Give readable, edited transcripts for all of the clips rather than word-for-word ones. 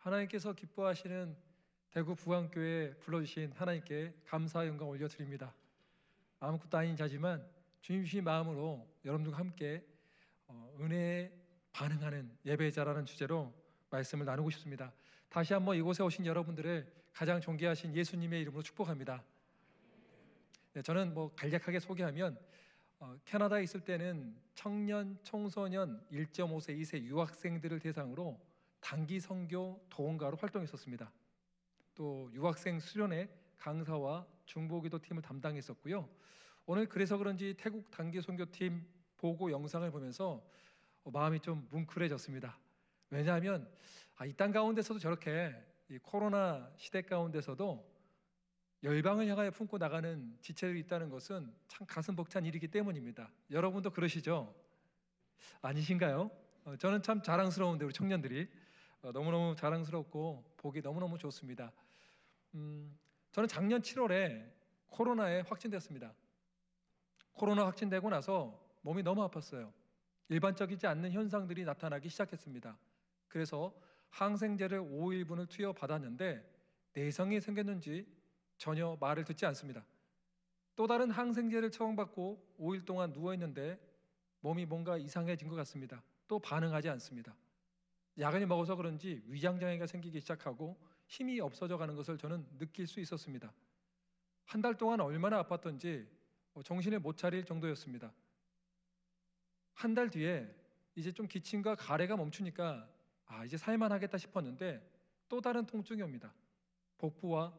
하나님께서 기뻐하시는 대구 부안교회에 불러주신 하나님께 감사와 영광 올려드립니다. 아무것도 아닌 자지만 주님 주신 마음으로 여러분들과 함께 은혜에 반응하는 예배자라는 주제로 말씀을 나누고 싶습니다. 다시 한번 이곳에 오신 여러분들을 가장 존귀하신 예수님의 이름으로 축복합니다. 저는 간략하게 소개하면 캐나다에 있을 때는 청년, 청소년 1.5세, 2세 유학생들을 대상으로 단기 선교 도원가로 활동했었습니다. 또 유학생 수련회 강사와 중보기도 팀을 담당했었고요. 오늘 그래서 그런지 태국 단기 선교팀 보고 영상을 보면서 마음이 좀 뭉클해졌습니다. 왜냐하면 이 땅 가운데서도 저렇게 이 코로나 시대 가운데서도 열방을 향하여 품고 나가는 지체들이 있다는 것은 참 가슴 벅찬 일이기 때문입니다. 여러분도 그러시죠? 아니신가요? 저는 참 자랑스러운데 우리 청년들이 너무너무 자랑스럽고 보기 너무너무 좋습니다. 저는 작년 7월에 코로나에 확진됐습니다. 코로나 확진되고 나서 몸이 너무 아팠어요. 일반적이지 않는 현상들이 나타나기 시작했습니다. 그래서 항생제를 5일분을 투여 받았는데 내성이 생겼는지 전혀 말을 듣지 않습니다. 또 다른 항생제를 처방받고 5일 동안 누워있는데 몸이 뭔가 이상해진 것 같습니다. 또 반응하지 않습니다. 약을 먹어서 그런지 위장장애가 생기기 시작하고 힘이 없어져 가는 것을 저는 느낄 수 있었습니다. 한 달 동안 얼마나 아팠던지 정신을 못 차릴 정도였습니다. 한 달 뒤에 이제 좀 기침과 가래가 멈추니까 이제 살만하겠다 싶었는데 또 다른 통증이 옵니다. 복부와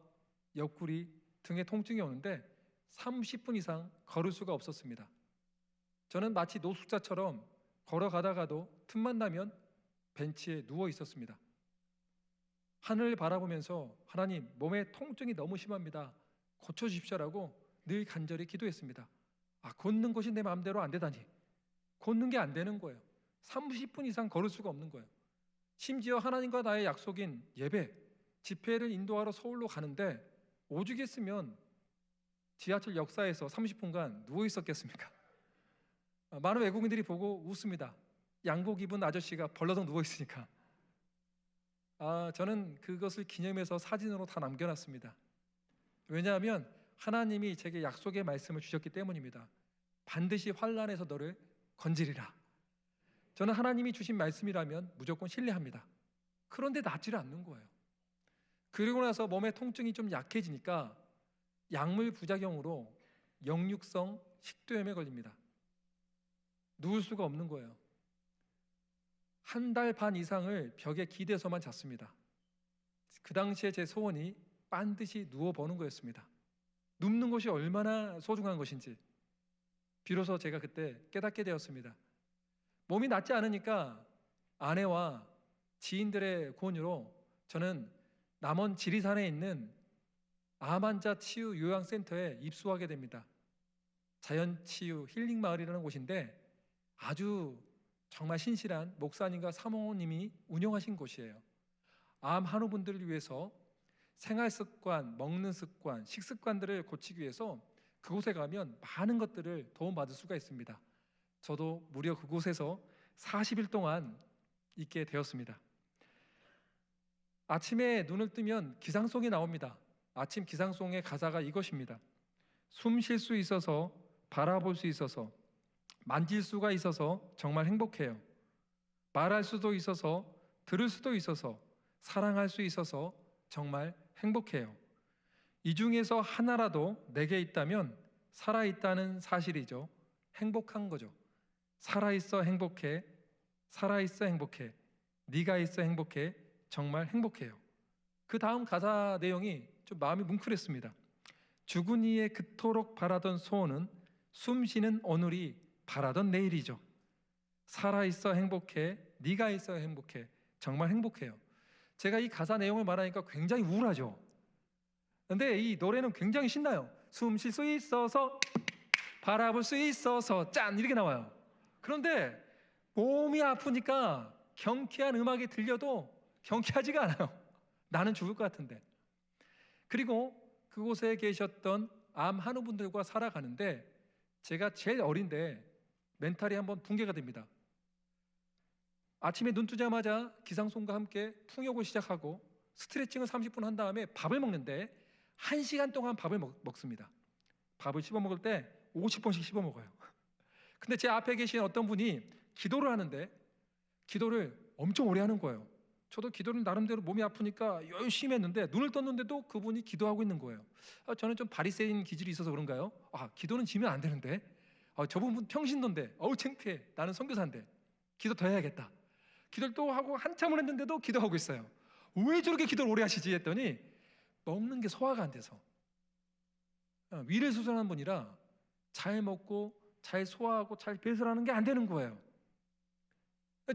옆구리 등의 통증이 오는데 30분 이상 걸을 수가 없었습니다. 저는 마치 노숙자처럼 걸어가다가도 틈만 나면 벤치에 누워 있었습니다. 하늘을 바라보면서 하나님, 몸에 통증이 너무 심합니다. 고쳐주십시오라고 늘 간절히 기도했습니다. 걷는 것이 내 마음대로 안 되다니. 걷는 게 안 되는 거예요. 30분 이상 걸을 수가 없는 거예요. 심지어 하나님과 나의 약속인 예배, 집회를 인도하러 서울로 가는데 오죽했으면 지하철 역사에서 30분간 누워 있었겠습니까? 많은 외국인들이 보고 웃습니다. 양복 입은 아저씨가 벌러덩 누워 있으니까. 저는 그것을 기념해서 사진으로 다 남겨놨습니다. 왜냐하면 하나님이 제게 약속의 말씀을 주셨기 때문입니다. 반드시 환난에서 너를 건지리라. 저는 하나님이 주신 말씀이라면 무조건 신뢰합니다. 그런데 낫지를 않는 거예요. 그리고 나서 몸의 통증이 좀 약해지니까 약물 부작용으로 역류성 식도염에 걸립니다. 누울 수가 없는 거예요. 한 달 반 이상을 벽에 기대서만 잤습니다. 그 당시에 제 소원이 반드시 누워보는 거였습니다. 눕는 것이 얼마나 소중한 것인지 비로소 제가 그때 깨닫게 되었습니다. 몸이 낫지 않으니까 아내와 지인들의 권유로 저는 남원 지리산에 있는 암 환자 치유 요양센터에 입소하게 됩니다. 자연치유 힐링마을이라는 곳인데 아주 정말 신실한 목사님과 사모님이 운영하신 곳이에요. 암 한우분들을 위해서 생활습관, 먹는 습관, 식습관들을 고치기 위해서 그곳에 가면 많은 것들을 도움받을 수가 있습니다. 저도 무려 그곳에서 40일 동안 있게 되었습니다. 아침에 눈을 뜨면 기상송이 나옵니다. 아침 기상송의 가사가 이것입니다. 숨 쉴 수 있어서, 바라볼 수 있어서, 만질 수가 있어서 정말 행복해요. 말할 수도 있어서, 들을 수도 있어서, 사랑할 수 있어서 정말 행복해요. 이 중에서 하나라도 내게 있다면 살아있다는 사실이죠. 행복한 거죠. 살아있어 행복해, 살아있어 행복해, 네가 있어 행복해, 정말 행복해요. 그 다음 가사 내용이 좀 마음이 뭉클했습니다. 죽은 이의 그토록 바라던 소원은 숨쉬는 오늘이 바라던 내일이죠. 살아있어 행복해, 네가 있어 행복해, 정말 행복해요. 제가 이 가사 내용을 말하니까 굉장히 우울하죠. 근데 이 노래는 굉장히 신나요. 숨 쉴 수 있어서, 바라볼 수 있어서, 짠! 이렇게 나와요. 그런데 몸이 아프니까 경쾌한 음악이 들려도 경쾌하지가 않아요. 나는 죽을 것 같은데. 그리고 그곳에 계셨던 암 한우분들과 살아가는데 제가 제일 어린데 멘탈이 한번 붕괴가 됩니다. 아침에 눈 뜨자마자 기상송과 함께 풍욕을 시작하고 스트레칭을 30분 한 다음에 밥을 먹는데 1시간 동안 밥을 먹습니다. 밥을 씹어 먹을 때 50번씩 씹어 먹어요. 근데 제 앞에 계신 어떤 분이 기도를 하는데 기도를 엄청 오래 하는 거예요. 저도 기도를 나름대로 몸이 아프니까 열심히 했는데 눈을 떴는데도 그분이 기도하고 있는 거예요. 저는 좀 바리새인 기질이 있어서 그런가요? 기도는 지면 안 되는데 저분 평신도인데 어우 창피해. 나는 선교사인데 기도 더 해야겠다. 기도를 또 하고 한참을 했는데도 기도하고 있어요. 왜 저렇게 기도를 오래 하시지 했더니 먹는 게 소화가 안 돼서. 위를 수술하는 분이라 잘 먹고 잘 소화하고 잘 배설하는 게 안 되는 거예요.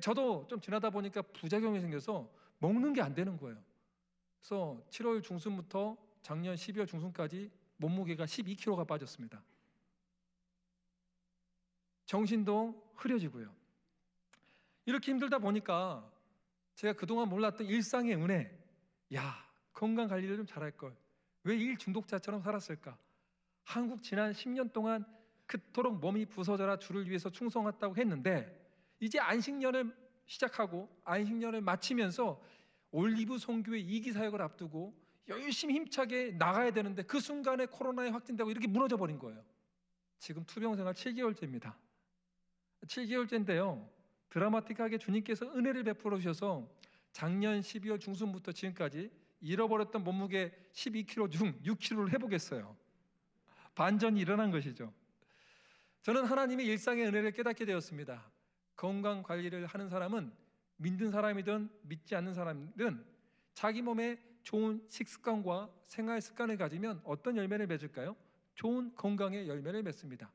저도 좀 지나다 보니까 부작용이 생겨서 먹는 게 안 되는 거예요. 그래서 7월 중순부터 작년 12월 중순까지 몸무게가 12kg가 빠졌습니다. 정신도 흐려지고요. 이렇게 힘들다 보니까 제가 그동안 몰랐던 일상의 은혜, 건강 관리를 좀 잘할 걸. 왜 일 중독자처럼 살았을까? 한국 지난 10년 동안 그토록 몸이 부서져라 주를 위해서 충성했다고 했는데 이제 안식년을 시작하고 안식년을 마치면서 올리브 선교회 2기 사역을 앞두고 열심히 힘차게 나가야 되는데 그 순간에 코로나에 확진되고 이렇게 무너져 버린 거예요. 지금 투병생활 7개월째입니다. 7개월째인데요. 드라마틱하게 주님께서 은혜를 베풀어 주셔서 작년 12월 중순부터 지금까지 잃어버렸던 몸무게 12kg 중 6kg를 회복했어요. 반전이 일어난 것이죠. 저는 하나님의 일상의 은혜를 깨닫게 되었습니다. 건강 관리를 하는 사람은 믿는 사람이든 믿지 않는 사람이든 자기 몸에 좋은 식습관과 생활 습관을 가지면 어떤 열매를 맺을까요? 좋은 건강의 열매를 맺습니다.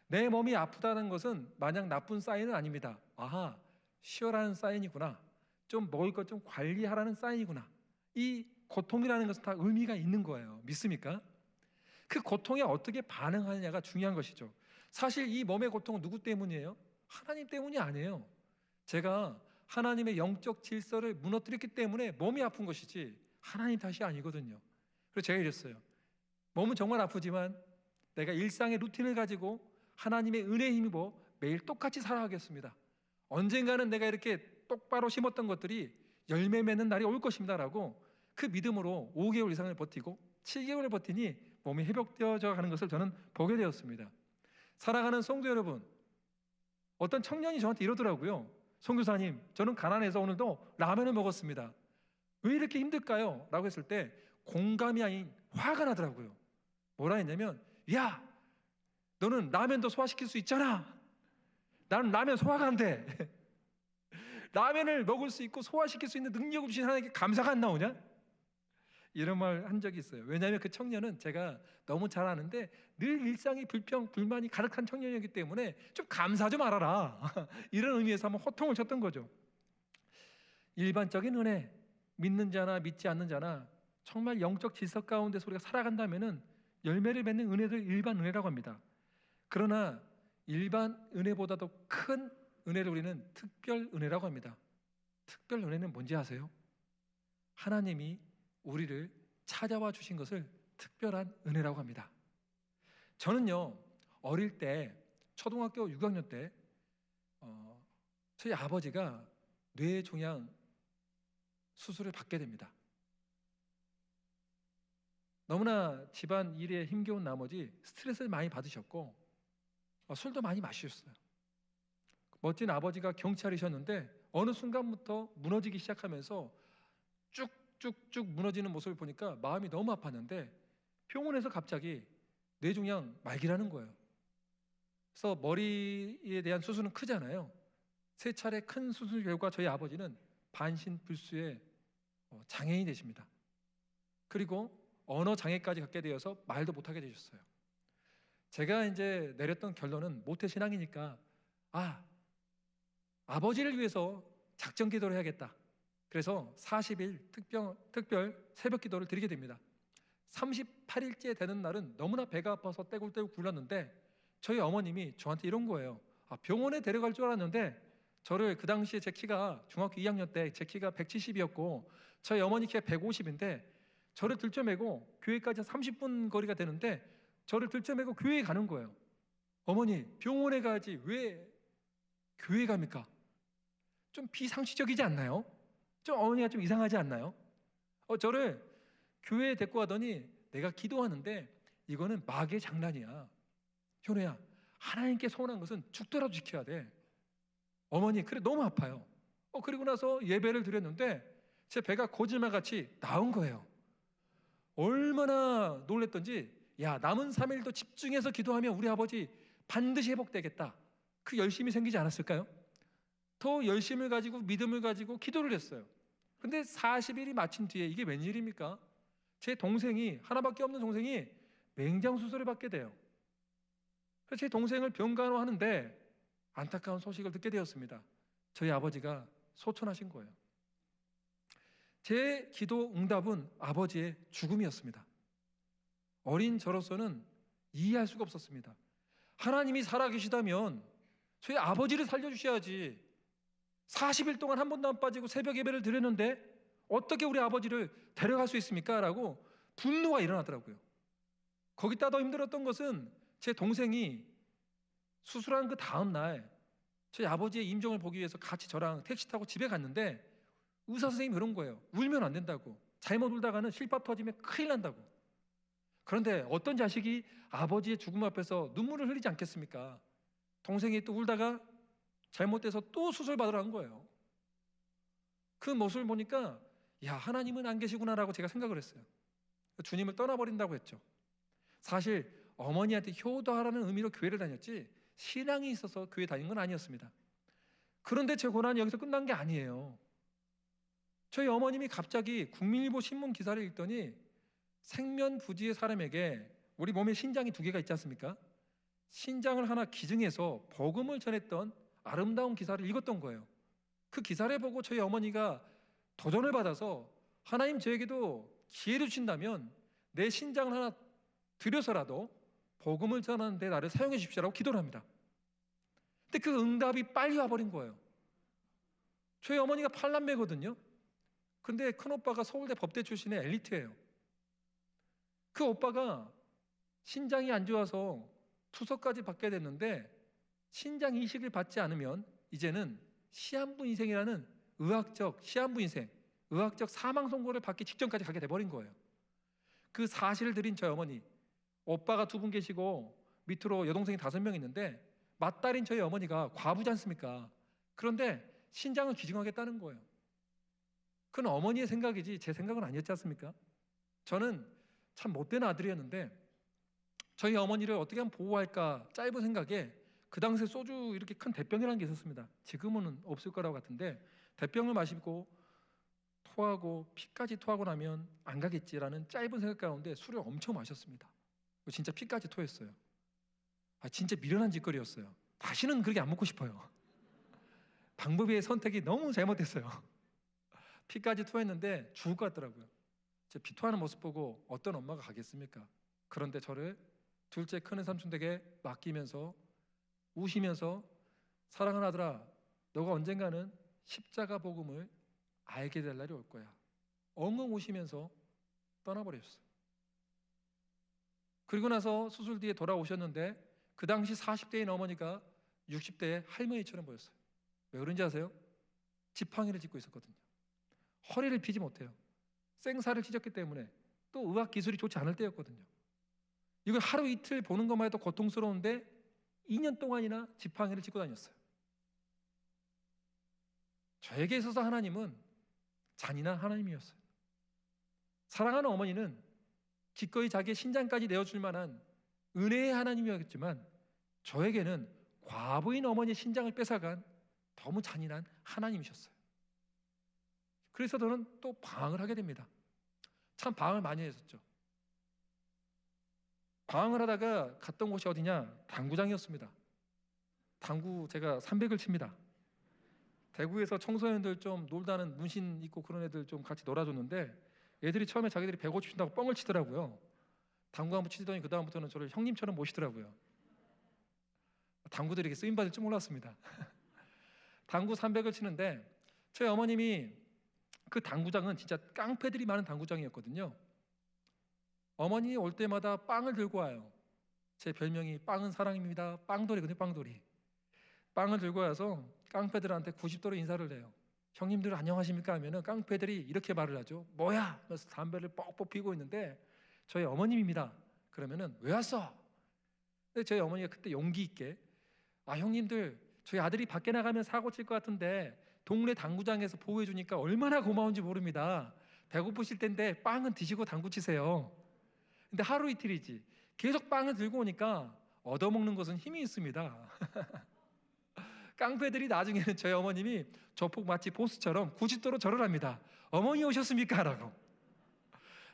내 몸이 아프다는 것은 마냥 나쁜 사인은 아닙니다. 쉬어라는 사인이구나. 좀 먹을 것 좀 관리하라는 사인이구나. 이 고통이라는 것은 다 의미가 있는 거예요. 믿습니까? 그 고통에 어떻게 반응하느냐가 중요한 것이죠. 사실 이 몸의 고통은 누구 때문이에요? 하나님 때문이 아니에요. 제가 하나님의 영적 질서를 무너뜨렸기 때문에 몸이 아픈 것이지 하나님 탓이 아니거든요. 그래서 제가 이랬어요. 몸은 정말 아프지만 내가 일상의 루틴을 가지고 하나님의 은혜에 힘입어 매일 똑같이 살아가겠습니다. 언젠가는 내가 이렇게 똑바로 심었던 것들이 열매 맺는 날이 올 것입니다라고 그 믿음으로 5개월 이상을 버티고 7개월을 버티니 몸이 회복되어져 가는 것을 저는 보게 되었습니다. 사랑하는 성도 여러분, 어떤 청년이 저한테 이러더라고요. 선교사님, 저는 가난해서 오늘도 라면을 먹었습니다. 왜 이렇게 힘들까요? 라고 했을 때 공감이 아닌 화가 나더라고요. 뭐라 했냐면, 너는 라면도 소화시킬 수 있잖아. 나는 라면 소화가 안 돼. 라면을 먹을 수 있고 소화시킬 수 있는 능력 없이 하나님께 감사가 안 나오냐? 이런 말 한 적이 있어요. 왜냐하면 그 청년은 제가 너무 잘 아는데 늘 일상이 불평, 불만이 가득한 청년이었기 때문에 좀 감사 좀 알아라. 이런 의미에서 한번 호통을 쳤던 거죠. 일반적인 은혜, 믿는 자나 믿지 않는 자나 정말 영적 질서 가운데서 우리가 살아간다면은 열매를 맺는 은혜를 일반 은혜라고 합니다. 그러나 일반 은혜보다도 큰 은혜를 우리는 특별 은혜라고 합니다. 특별 은혜는 뭔지 아세요? 하나님이 우리를 찾아와 주신 것을 특별한 은혜라고 합니다. 저는요, 어릴 때 초등학교 6학년 때 저희 아버지가 뇌종양 수술을 받게 됩니다. 너무나 집안 일에 힘겨운 나머지 스트레스를 많이 받으셨고 술도 많이 마셨어요. 멋진 아버지가 경찰이셨는데 어느 순간부터 무너지기 시작하면서 쭉쭉쭉 무너지는 모습을 보니까 마음이 너무 아팠는데 병원에서 갑자기 뇌종양 말기라는 거예요. 그래서 머리에 대한 수술은 크잖아요. 3차례 큰 수술 결과 저희 아버지는 반신불수의 장애인이 되십니다. 그리고 언어 장애까지 갖게 되어서 말도 못하게 되셨어요. 제가 이제 내렸던 결론은 모태신앙이니까 아버지를 위해서 작정 기도를 해야겠다. 그래서 40일 특별 새벽 기도를 드리게 됩니다. 38일째 되는 날은 너무나 배가 아파서 떼굴떼굴 굴렀는데 저희 어머님이 저한테 이런 거예요. 병원에 데려갈 줄 알았는데 저를 그 당시에 제 키가 중학교 2학년 때 제 키가 170이었고 저희 어머니 키가 150인데 저를 들쳐매고 교회까지 30분 거리가 되는데 저를 들쳐매고 교회에 가는 거예요. 어머니 병원에 가야지 왜 교회에 갑니까? 좀 비상식적이지 않나요? 좀 어머니가 좀 이상하지 않나요? 저를 교회에 데리고 가더니 내가 기도하는데 이거는 마귀의 장난이야. 현우야, 하나님께 소원한 것은 죽더라도 지켜야 돼. 어머니, 그래 너무 아파요. 그리고 나서 예배를 드렸는데 제 배가 거짓말같이 나온 거예요. 얼마나 놀랬던지, 야, 남은 3일도 집중해서 기도하면 우리 아버지 반드시 회복되겠다. 그 열심이 생기지 않았을까요? 더 열심을 가지고 믿음을 가지고 기도를 했어요. 근데 40일이 마친 뒤에 이게 웬일입니까? 제 동생이, 하나밖에 없는 동생이 맹장수술을 받게 돼요. 그래서 제 동생을 병간호하는데 안타까운 소식을 듣게 되었습니다. 저희 아버지가 소천하신 거예요. 제 기도 응답은 아버지의 죽음이었습니다. 어린 저로서는 이해할 수가 없었습니다. 하나님이 살아계시다면 저희 아버지를 살려주셔야지. 40일 동안 한 번도 안 빠지고 새벽 예배를 드렸는데 어떻게 우리 아버지를 데려갈 수 있습니까? 라고 분노가 일어나더라고요. 거기다 더 힘들었던 것은 제 동생이 수술한 그 다음 날 저희 아버지의 임종을 보기 위해서 같이 저랑 택시 타고 집에 갔는데 의사 선생님이 그런 거예요. 울면 안 된다고. 잘못 울다가는 실밥 터지면 큰일 난다고. 그런데 어떤 자식이 아버지의 죽음 앞에서 눈물을 흘리지 않겠습니까? 동생이 또 울다가 잘못돼서 또 수술 받으러 간 거예요. 그 모습을 보니까 야, 하나님은 안 계시구나라고 제가 생각을 했어요. 주님을 떠나버린다고 했죠. 사실 어머니한테 효도하라는 의미로 교회를 다녔지 신앙이 있어서 교회 다닌 건 아니었습니다. 그런데 제 고난이 여기서 끝난 게 아니에요. 저희 어머님이 갑자기 국민일보 신문 기사를 읽더니 생면부지의 사람에게 우리 몸에 신장이 2개가 있지 않습니까? 신장을 하나 기증해서 복음을 전했던 아름다운 기사를 읽었던 거예요. 그 기사를 보고 저희 어머니가 도전을 받아서 하나님 저에게도 기회를 주신다면 내 신장을 하나 드려서라도 복음을 전하는 데 나를 사용해 주십시오라고 기도를 합니다. 근데 그 응답이 빨리 와버린 거예요. 저희 어머니가 8남매거든요. 근데 큰오빠가 서울대 법대 출신의 엘리트예요. 그 오빠가 신장이 안 좋아서 투석까지 받게 됐는데 신장 이식을 받지 않으면 이제는 시한부 인생이라는 의학적 시한부 인생, 의학적 사망 선고를 받기 직전까지 가게 돼버린 거예요. 그 사실을 들은 저희 어머니, 오빠가 2분 계시고 밑으로 여동생이 5명 있는데 맏딸인 저희 어머니가 과부지 않습니까? 그런데 신장을 기증하겠다는 거예요. 그건 어머니의 생각이지 제 생각은 아니었지 않습니까? 저는 참 못된 아들이었는데 저희 어머니를 어떻게 하면 보호할까 짧은 생각에 그 당시에 소주 이렇게 큰 대병이라는 게 있었습니다. 지금은 없을 거라고 같은데 대병을 마시고 토하고 피까지 토하고 나면 안 가겠지라는 짧은 생각 가운데 술을 엄청 마셨습니다. 진짜 피까지 토했어요. 진짜 미련한 짓거리였어요. 다시는 그렇게 안 먹고 싶어요. 방법의 선택이 너무 잘못됐어요. 피까지 토했는데 죽을 것 같더라고요. 제 피 토하는 모습 보고 어떤 엄마가 가겠습니까? 그런데 저를 둘째 큰 삼촌 댁에 맡기면서 우시면서 사랑하는 아들아, 너가 언젠가는 십자가 복음을 알게 될 날이 올 거야. 엉엉 우시면서 떠나버렸어요. 그리고 나서 수술 뒤에 돌아오셨는데 그 당시 40대인 어머니가 60대의 할머니처럼 보였어요. 왜 그런지 아세요? 지팡이를 짚고 있었거든요. 허리를 피지 못해요. 생사를 찢었기 때문에 또 의학 기술이 좋지 않을 때였거든요. 이걸 하루 이틀 보는 것만 해도 고통스러운데 2년 동안이나 지팡이를 짚고 다녔어요. 저에게 있어서 하나님은 잔인한 하나님이었어요. 사랑하는 어머니는 기꺼이 자기의 신장까지 내어줄 만한 은혜의 하나님이었지만 저에게는 과부인 어머니의 신장을 뺏어간 너무 잔인한 하나님이셨어요. 그래서 저는 또 방황을 하게 됩니다. 참 방황을 많이 했었죠. 방황을 하다가 갔던 곳이 어디냐? 당구장이었습니다. 당구 제가 300을 칩니다. 대구에서 청소년들 좀 놀다는 문신 입고 그런 애들 좀 같이 놀아줬는데 애들이 처음에 자기들이 150 친다고 뻥을 치더라고요. 당구 한번 치더니 그 다음부터는 저를 형님처럼 모시더라고요. 당구들에게 쓰임받을 줄 몰랐습니다. 당구 300을 치는데 저희 어머님이 그 당구장은 진짜 깡패들이 많은 당구장이었거든요. 어머니 올 때마다 빵을 들고 와요. 제 별명이 빵은 사랑입니다. 빵돌이거든요. 빵돌이. 빵을 들고 와서 깡패들한테 90도로 인사를 해요. 형님들 안녕하십니까 하면은 깡패들이 이렇게 말을 하죠. 뭐야? 그래서 담배를 뻑뻑 피고 있는데 저희 어머님입니다. 그러면은 왜 왔어? 근데 저희 어머니가 그때 용기 있게 형님들 저희 아들이 밖에 나가면 사고 칠 것 같은데 동네 당구장에서 보호해 주니까 얼마나 고마운지 모릅니다. 배고프실 텐데 빵은 드시고 당구 치세요. 근데 하루 이틀이지 계속 빵을 들고 오니까 얻어먹는 것은 힘이 있습니다. 깡패들이 나중에는 저희 어머님이 조폭 마치 보스처럼 90도로 절을 합니다. 어머니 오셨습니까? 라고.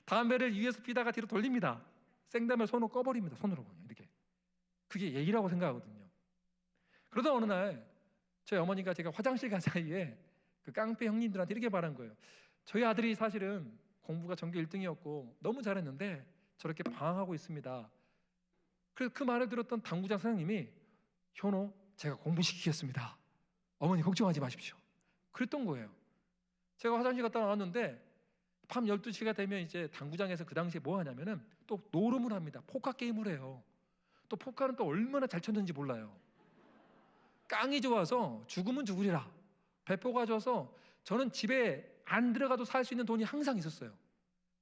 담배를 위에서 피다가 뒤로 돌립니다. 생담을 손으로 꺼버립니다. 손으로 그냥 이렇게. 그게 예의라고 생각하거든요. 그러다 어느 날 저희 어머니가 제가 화장실 간 사이에 그 깡패 형님들한테 이렇게 말한 거예요. 저희 아들이 사실은 공부가 전교 1등이었고 너무 잘했는데 저렇게 방황하고 있습니다. 그래서 그 말을 들었던 당구장 사장님이 현호 제가 공부시키겠습니다. 어머니 걱정하지 마십시오. 그랬던 거예요. 제가 화장실 갔다 나왔는데 밤 12시가 되면 이제 당구장에서 그 당시에 뭐 하냐면은 또 노름을 합니다. 포카 게임을 해요. 또 포카는 또 얼마나 잘 쳤는지 몰라요. 깡이 좋아서 죽으면 죽으리라. 배포가 좋아서 저는 집에 안 들어가도 살 수 있는 돈이 항상 있었어요.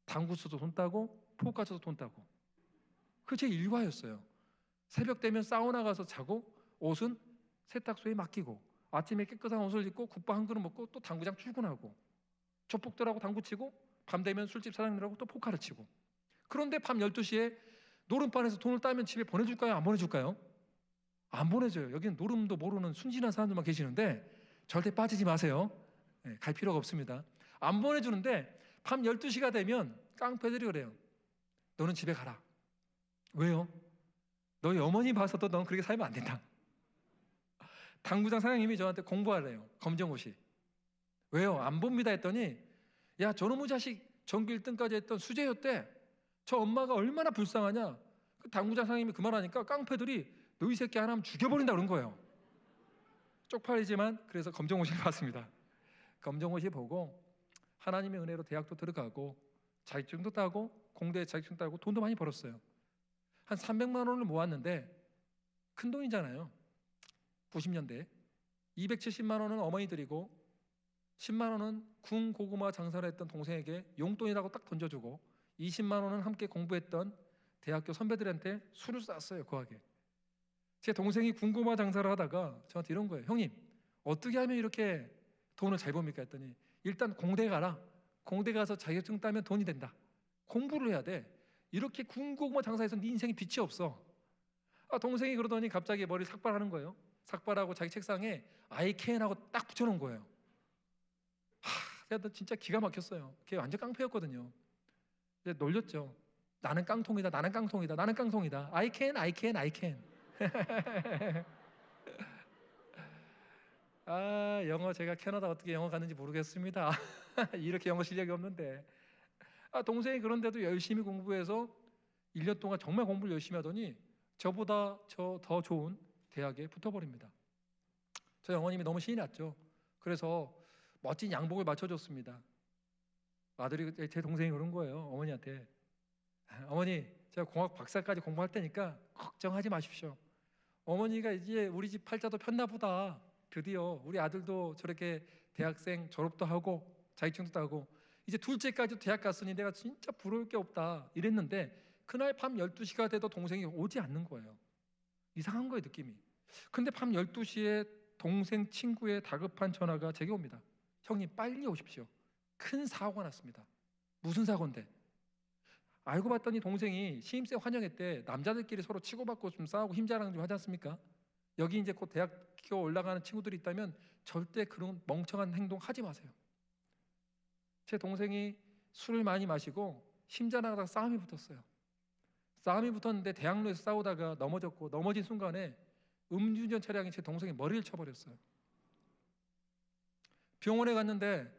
당구 쳐서 돈 따고 포카 쳐서 돈 따고. 그게 제 일과였어요. 새벽 되면 사우나 가서 자고 옷은 세탁소에 맡기고 아침에 깨끗한 옷을 입고 국밥 한 그릇 먹고 또 당구장 출근하고 조폭들하고 당구 치고 밤 되면 술집 사장님들하고 또 포카를 치고. 그런데 밤 12시에 노름판에서 돈을 따면 집에 보내줄까요? 안 보내줄까요? 안 보내줘요. 여기는 노름도 모르는 순진한 사람들만 계시는데 절대 빠지지 마세요. 갈 필요가 없습니다. 안 보내주는데 밤 12시가 되면 깡패들이 그래요. 너는 집에 가라. 왜요? 너희 어머니 봐서도 넌 그렇게 살면 안 된다. 당구장 사장님이 저한테 공부하래요. 검정고시. 왜요? 안 봅니다 했더니 야 저놈의 자식 전교 1등까지 했던 수재였대. 저 엄마가 얼마나 불쌍하냐. 그 당구장 사장님이 그 말하니까 깡패들이 너희 새끼 하나면 죽여버린다 그런 거예요. 쪽팔리지만 그래서 검정고시를 봤습니다. 검정고시 보고 하나님의 은혜로 대학도 들어가고 자격증도 따고 공대 자격증 따고 돈도 많이 벌었어요. 한 300만 원을 모았는데 큰 돈이잖아요. 90년대 270만 원은 어머니 드리고 10만 원은 궁 고구마 장사를 했던 동생에게 용돈이라고 딱 던져주고 20만 원은 함께 공부했던 대학교 선배들한테 술을 쐈어요. 거하게. 제 동생이 궁 고구마 장사를 하다가 저한테 이런 거예요. 형님 어떻게 하면 이렇게 돈을 잘 법니까 했더니 일단 공대 가라. 공대 가서 자격증 따면 돈이 된다. 공부를 해야 돼. 이렇게 궁 고구마 장사해서 네 인생에 빛이 없어. 동생이 그러더니 갑자기 머리 삭발하는 거예요. 삭발하고 자기 책상에 I can 하고 딱 붙여놓은 거예요. 내가 진짜 기가 막혔어요. 걔 완전 깡패였거든요. 이제 놀렸죠. 나는 깡통이다. 나는 깡통이다. 나는 깡통이다. I can, I can, I can. 영어 제가 캐나다 어떻게 영어 갔는지 모르겠습니다. 이렇게 영어 실력이 없는데. 동생이 그런데도 열심히 공부해서 1년 동안 정말 공부를 열심히 하더니 저보다 더 좋은 대학에 붙어버립니다. 저희 어머님이 너무 신이 났죠. 그래서 멋진 양복을 맞춰줬습니다. 아들이 제 동생이 그런 거예요. 어머니한테 어머니 제가 공학 박사까지 공부할 테니까 걱정하지 마십시오. 어머니가 이제 우리 집 팔자도 폈나 보다. 드디어 우리 아들도 저렇게 대학생 졸업도 하고 자격증도 따고 이제 둘째까지도 대학 갔으니 내가 진짜 부러울 게 없다 이랬는데 그날 밤 12시가 돼도 동생이 오지 않는 거예요. 이상한 거예요 느낌이. 근데 밤 12시에 동생 친구의 다급한 전화가 제게 옵니다. 형님 빨리 오십시오. 큰 사고가 났습니다. 무슨 사고인데? 알고 봤더니 동생이 신입생 환영회 때 남자들끼리 서로 치고받고 좀 싸우고 힘자랑 좀 하지 않습니까? 여기 이제 곧 대학교 올라가는 친구들이 있다면 절대 그런 멍청한 행동 하지 마세요. 제 동생이 술을 많이 마시고 힘자랑하다가 싸움이 붙었어요. 싸움이 붙었는데 대학로에서 싸우다가 넘어졌고 넘어진 순간에 음주운전 차량이 제 동생의 머리를 쳐버렸어요. 병원에 갔는데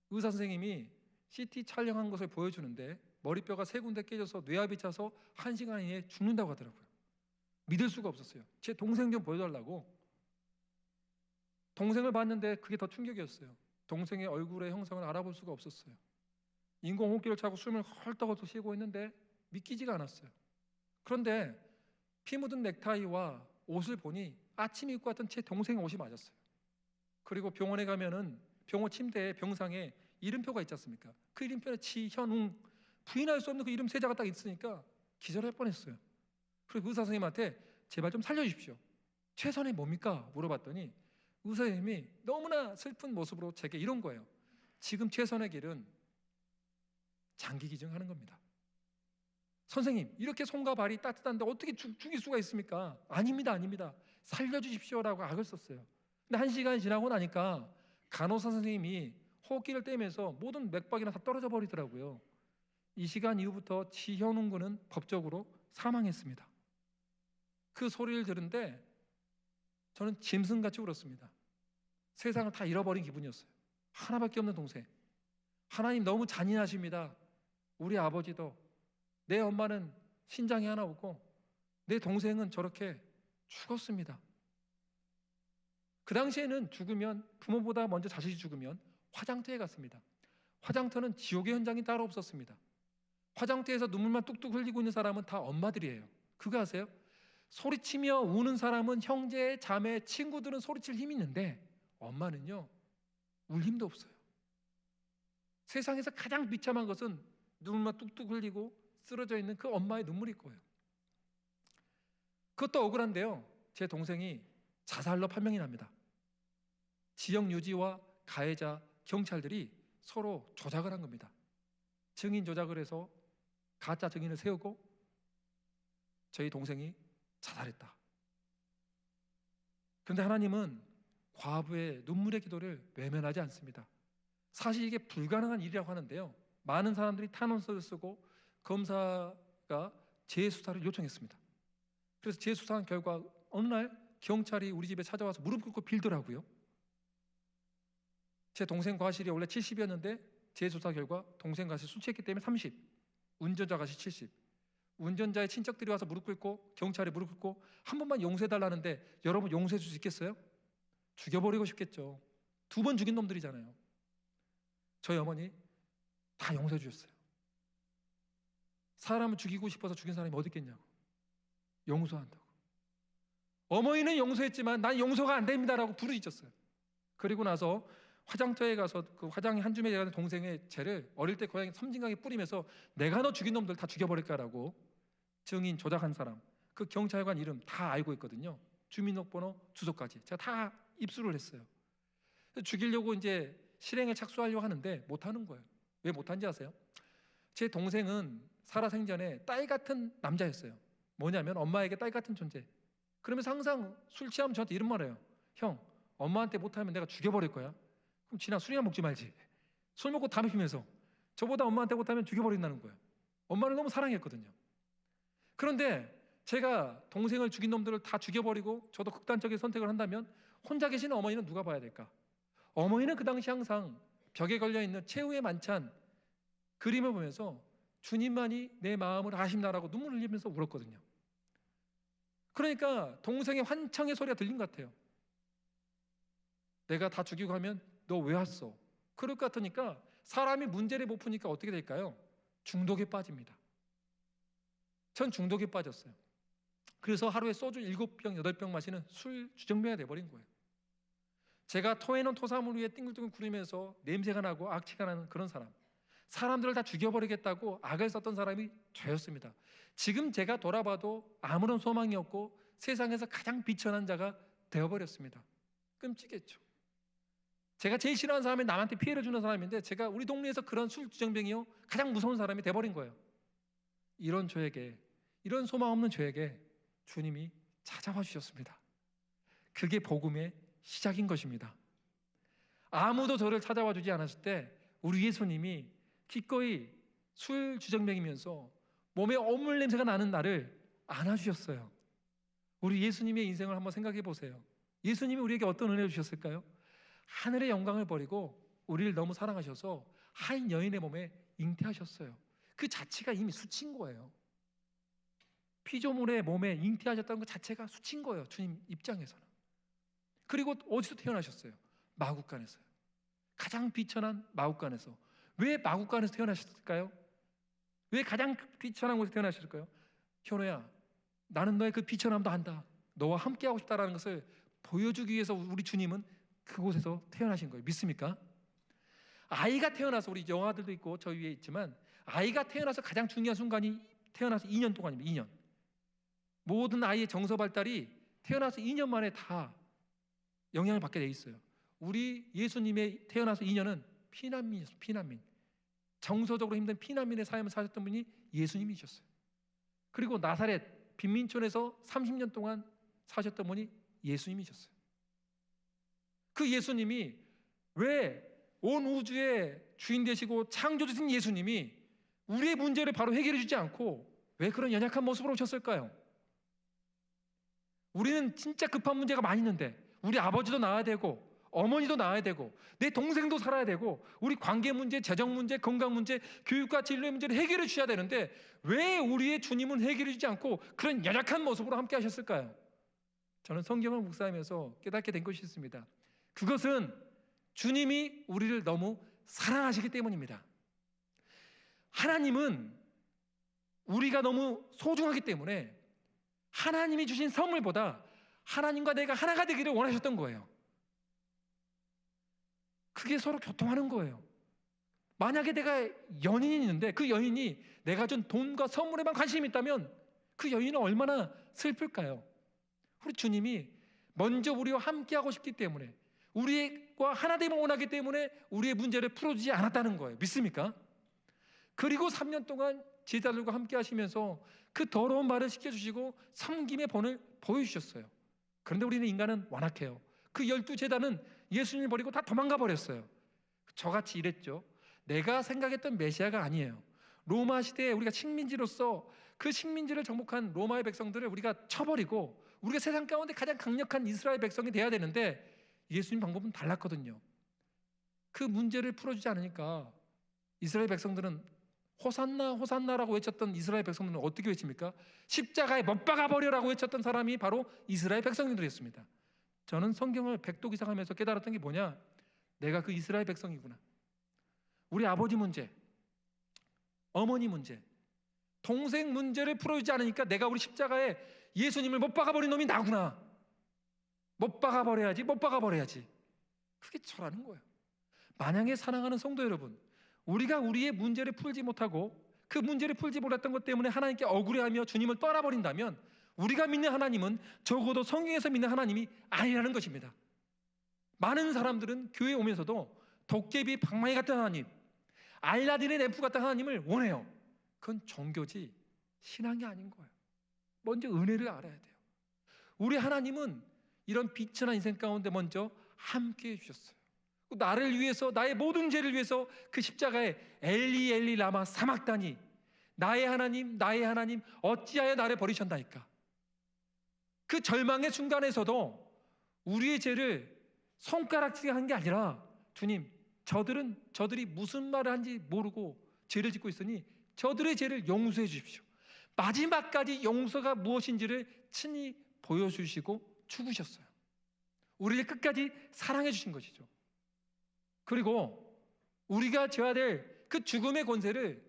의사 선생님이 CT 촬영한 것을 보여주는데 머리뼈가 3군데 깨져서 뇌압이 차서 1시간 이내에 죽는다고 하더라고요. 믿을 수가 없었어요. 제 동생 좀 보여달라고. 동생을 봤는데 그게 더 충격이었어요. 동생의 얼굴의 형상을 알아볼 수가 없었어요. 인공호흡기를 차고 숨을 헐떡헐떡 쉬고 있는데 믿기지가 않았어요. 그런데 피 묻은 넥타이와 옷을 보니 아침에 입고 왔던 제 동생의 옷이 맞았어요. 그리고 병원에 가면은 병원 침대에 병상에 이름표가 있지 않습니까? 그 이름표에 지현웅, 부인할 수 없는 그 이름 세 자가 딱 있으니까 기절할 뻔했어요. 그래서 의사 선생님한테 제발 좀 살려주십시오. 최선이 뭡니까? 물어봤더니 의사 선생님이 너무나 슬픈 모습으로 제게 이런 거예요. 지금 최선의 길은 장기 기증하는 겁니다. 선생님, 이렇게 손과 발이 따뜻한데 어떻게 죽일 수가 있습니까? 아닙니다, 아닙니다. 살려주십시오라고 악을 썼어요. 근데 1시간이 지나고 나니까 간호사 선생님이 호흡기를 떼면서 모든 맥박이나 다 떨어져 버리더라고요. 이 시간 이후부터 지현웅 군은 법적으로 사망했습니다. 그 소리를 들은데 저는 짐승같이 울었습니다. 세상을 다 잃어버린 기분이었어요. 하나밖에 없는 동생. 하나님 너무 잔인하십니다. 우리 아버지도, 내 엄마는 신장이 하나 없고 내 동생은 저렇게 죽었습니다. 그 당시에는 죽으면, 부모보다 먼저 자식이 죽으면 화장터에 갔습니다. 화장터는 지옥의 현장이 따로 없었습니다. 화장터에서 눈물만 뚝뚝 흘리고 있는 사람은 다 엄마들이에요. 그거 아세요? 소리치며 우는 사람은 형제, 자매, 친구들은 소리칠 힘이 있는데 엄마는요, 울 힘도 없어요. 세상에서 가장 비참한 것은 눈물만 뚝뚝 흘리고 쓰러져 있는 그 엄마의 눈물일 거예요. 그것도 억울한데요, 제 동생이 자살로 판명이 납니다. 지역 유지와 가해자, 경찰들이 서로 조작을 한 겁니다. 증인 조작을 해서 가짜 증인을 세우고 저희 동생이 자살했다. 그런데 하나님은 과부의 눈물의 기도를 외면하지 않습니다. 사실 이게 불가능한 일이라고 하는데요, 많은 사람들이 탄원서를 쓰고 검사가 재수사를 요청했습니다. 그래서 재수사한 결과 어느 날 경찰이 우리 집에 찾아와서 무릎 꿇고 빌더라고요. 제 동생 과실이 원래 70이었는데 재수사 결과 동생 과실 술 취했기 때문에 30, 운전자 과실 70. 운전자의 친척들이 와서 무릎 꿇고, 경찰이 무릎 꿇고 한 번만 용서해달라는데 여러분 용서해 줄 수 있겠어요? 죽여버리고 싶겠죠. 2번 죽인 놈들이잖아요. 저희 어머니 다 용서해 주셨어요. 사람을 죽이고 싶어서 죽인 사람이 어디 있겠냐고. 용서한다고. 어머니는 용서했지만 난 용서가 안 됩니다라고 부르짖었어요. 그리고 나서 화장터에 가서 그 화장이 한 줌에 대한 동생의 죄를 어릴 때 고향에 섬진강에 뿌리면서 내가 너 죽인 놈들 다 죽여버릴까라고 증인 조작한 사람, 그 경찰관 이름 다 알고 있거든요. 주민등록번호, 주소까지 제가 다 입수를 했어요. 죽이려고 이제 실행에 착수하려고 하는데 못하는 거예요. 왜 못한지 아세요? 제 동생은 살아생전에 딸 같은 남자였어요. 뭐냐면 엄마에게 딸 같은 존재. 그러면서 항상 술 취하면 저한테 이런 말 해요. 형, 엄마한테 못하면 내가 죽여버릴 거야. 그럼 지나 술이나 먹지 말지. 술 먹고 담배 피면서 저보다 엄마한테 못하면 죽여버린다는 거예요. 엄마를 너무 사랑했거든요. 그런데 제가 동생을 죽인 놈들을 다 죽여버리고 저도 극단적인 선택을 한다면 혼자 계시는 어머니는 누가 봐야 될까? 어머니는 그 당시 항상 벽에 걸려있는 최후의 만찬 그림을 보면서 주님만이 내 마음을 아십나라고 눈물을 흘리면서 울었거든요. 그러니까 동생의 환청의 소리가 들린 것 같아요. 내가 다 죽이고 하면 너 왜 왔어? 그럴 것 같으니까 사람이 문제를 못 푸니까 어떻게 될까요? 중독에 빠집니다. 전 중독에 빠졌어요. 그래서 하루에 소주 7병, 8병 마시는 술 주정뱅이가 돼버린 거예요. 제가 토해놓은 토사물 위에 띵글띵글 구르면서 냄새가 나고 악취가 나는 그런 사람, 사람들을 다 죽여버리겠다고 악을 썼던 사람이 저였습니다. 지금 제가 돌아봐도 아무런 소망이 없고 세상에서 가장 비천한 자가 되어버렸습니다. 끔찍했죠. 제가 제일 싫어하는 사람이 남한테 피해를 주는 사람인데 제가 우리 동네에서 그런 술주정뱅이요 가장 무서운 사람이 돼버린 거예요. 이런 저에게, 이런 소망 없는 저에게 주님이 찾아와 주셨습니다. 그게 복음의 시작인 것입니다. 아무도 저를 찾아와 주지 않았을 때 우리 예수님이 기꺼이 술 주정뱅이면서 몸에 어물 냄새가 나는 나를 안아주셨어요. 우리 예수님의 인생을 한번 생각해 보세요. 예수님이 우리에게 어떤 은혜를 주셨을까요? 하늘의 영광을 버리고 우리를 너무 사랑하셔서 한 여인의 몸에 잉태하셨어요. 그 자체가 이미 수치인 거예요. 피조물의 몸에 잉태하셨다는 것 자체가 수치인 거예요, 주님 입장에서는. 그리고 어디서 태어나셨어요? 마국간에서요. 가장 비천한 마국간에서. 왜 마국간에서 태어나셨을까요? 왜 가장 비천한 곳에서 태어나셨을까요? 현호야, 나는 너의 그 비천함도 안다. 너와 함께하고 싶다라는 것을 보여주기 위해서 우리 주님은 그곳에서 태어나신 거예요. 믿습니까? 아이가 태어나서, 우리 영아들도 있고 저 위에 있지만, 아이가 태어나서 가장 중요한 순간이 태어나서 2년 동안입니다. 2년. 모든 아이의 정서 발달이 태어나서 2년 만에 다 영향을 받게 돼 있어요. 우리 예수님의 태어나서 2년은 피난민이었어요. 피난민. 정서적으로 힘든 피난민의 삶을 사셨던 분이 예수님이셨어요. 그리고 나사렛 빈민촌에서 30년 동안 사셨던 분이 예수님이셨어요. 그 예수님이 왜 온 우주의 주인 되시고 창조주신 예수님이 우리의 문제를 바로 해결해 주지 않고 왜 그런 연약한 모습으로 오셨을까요? 우리는 진짜 급한 문제가 많이 있는데, 우리 아버지도 낳아야 되고 어머니도 낳아야 되고 내 동생도 살아야 되고 우리 관계 문제, 재정 문제, 건강 문제, 교육과 진로의 문제를 해결해 주셔야 되는데 왜 우리의 주님은 해결해 주지 않고 그런 연약한 모습으로 함께 하셨을까요? 저는 성경을 묵상하면서 깨닫게 된 것이 있습니다. 그것은 주님이 우리를 너무 사랑하시기 때문입니다. 하나님은 우리가 너무 소중하기 때문에 하나님이 주신 선물보다 하나님과 내가 하나가 되기를 원하셨던 거예요. 그게 서로 교통하는 거예요. 만약에 내가 연인이 있는데 그 여인이 내가 준 돈과 선물에만 관심이 있다면 그 여인은 얼마나 슬플까요? 우리 주님이 먼저 우리와 함께하고 싶기 때문에, 우리와 하나됨을 원하기 때문에 우리의 문제를 풀어주지 않았다는 거예요. 믿습니까? 그리고 3년 동안 제자들과 함께 하시면서 그 더러운 말을 시켜주시고 섬김의 본을 보여주셨어요. 그런데 우리는 인간은 완악해요. 그 12제자는 예수님을 버리고 다 도망가 버렸어요. 저같이 이랬죠. 내가 생각했던 메시아가 아니에요. 로마 시대에 우리가 식민지로서 그 식민지를 정복한 로마의 백성들을 우리가 쳐버리고 우리가 세상 가운데 가장 강력한 이스라엘 백성이 돼야 되는데 예수님 방법은 달랐거든요. 그 문제를 풀어주지 않으니까 이스라엘 백성들은 호산나 호산나라고 외쳤던 이스라엘 백성들은 어떻게 외칩니까? 십자가에 못 박아버려라고 외쳤던 사람이 바로 이스라엘 백성들이었습니다. 저는 성경을 백독이상하면서 깨달았던 게 뭐냐? 내가 그 이스라엘 백성이구나. 우리 아버지 문제, 어머니 문제, 동생 문제를 풀어주지 않으니까 내가 우리 십자가에 예수님을 못 박아버린 놈이 나구나. 못 박아버려야지, 못 박아버려야지. 그게 저라는 거예요. 만약에 사랑하는 성도 여러분, 우리가 우리의 문제를 풀지 못하고 그 문제를 풀지 못했던 것 때문에 하나님께 억울해하며 주님을 떠나버린다면 우리가 믿는 하나님은 적어도 성경에서 믿는 하나님이 아니라는 것입니다. 많은 사람들은 교회에 오면서도 도깨비 방망이 같은 하나님, 알라딘의 램프 같은 하나님을 원해요. 그건 종교지 신앙이 아닌 거예요. 먼저 은혜를 알아야 돼요. 우리 하나님은 이런 비천한 인생 가운데 먼저 함께 해주셨어요. 나를 위해서, 나의 모든 죄를 위해서 그 십자가에 엘리 엘리 라마 사막다니, 나의 하나님 나의 하나님 어찌하여 나를 버리셨나이까. 그 절망의 순간에서도 우리의 죄를 손가락질을 한 게 아니라, 주님, 저들이 무슨 말을 한지 모르고 죄를 짓고 있으니 저들의 죄를 용서해 주십시오. 마지막까지 용서가 무엇인지를 친히 보여주시고 죽으셨어요. 우리를 끝까지 사랑해 주신 것이죠. 그리고 우리가 져야 될 그 죽음의 권세를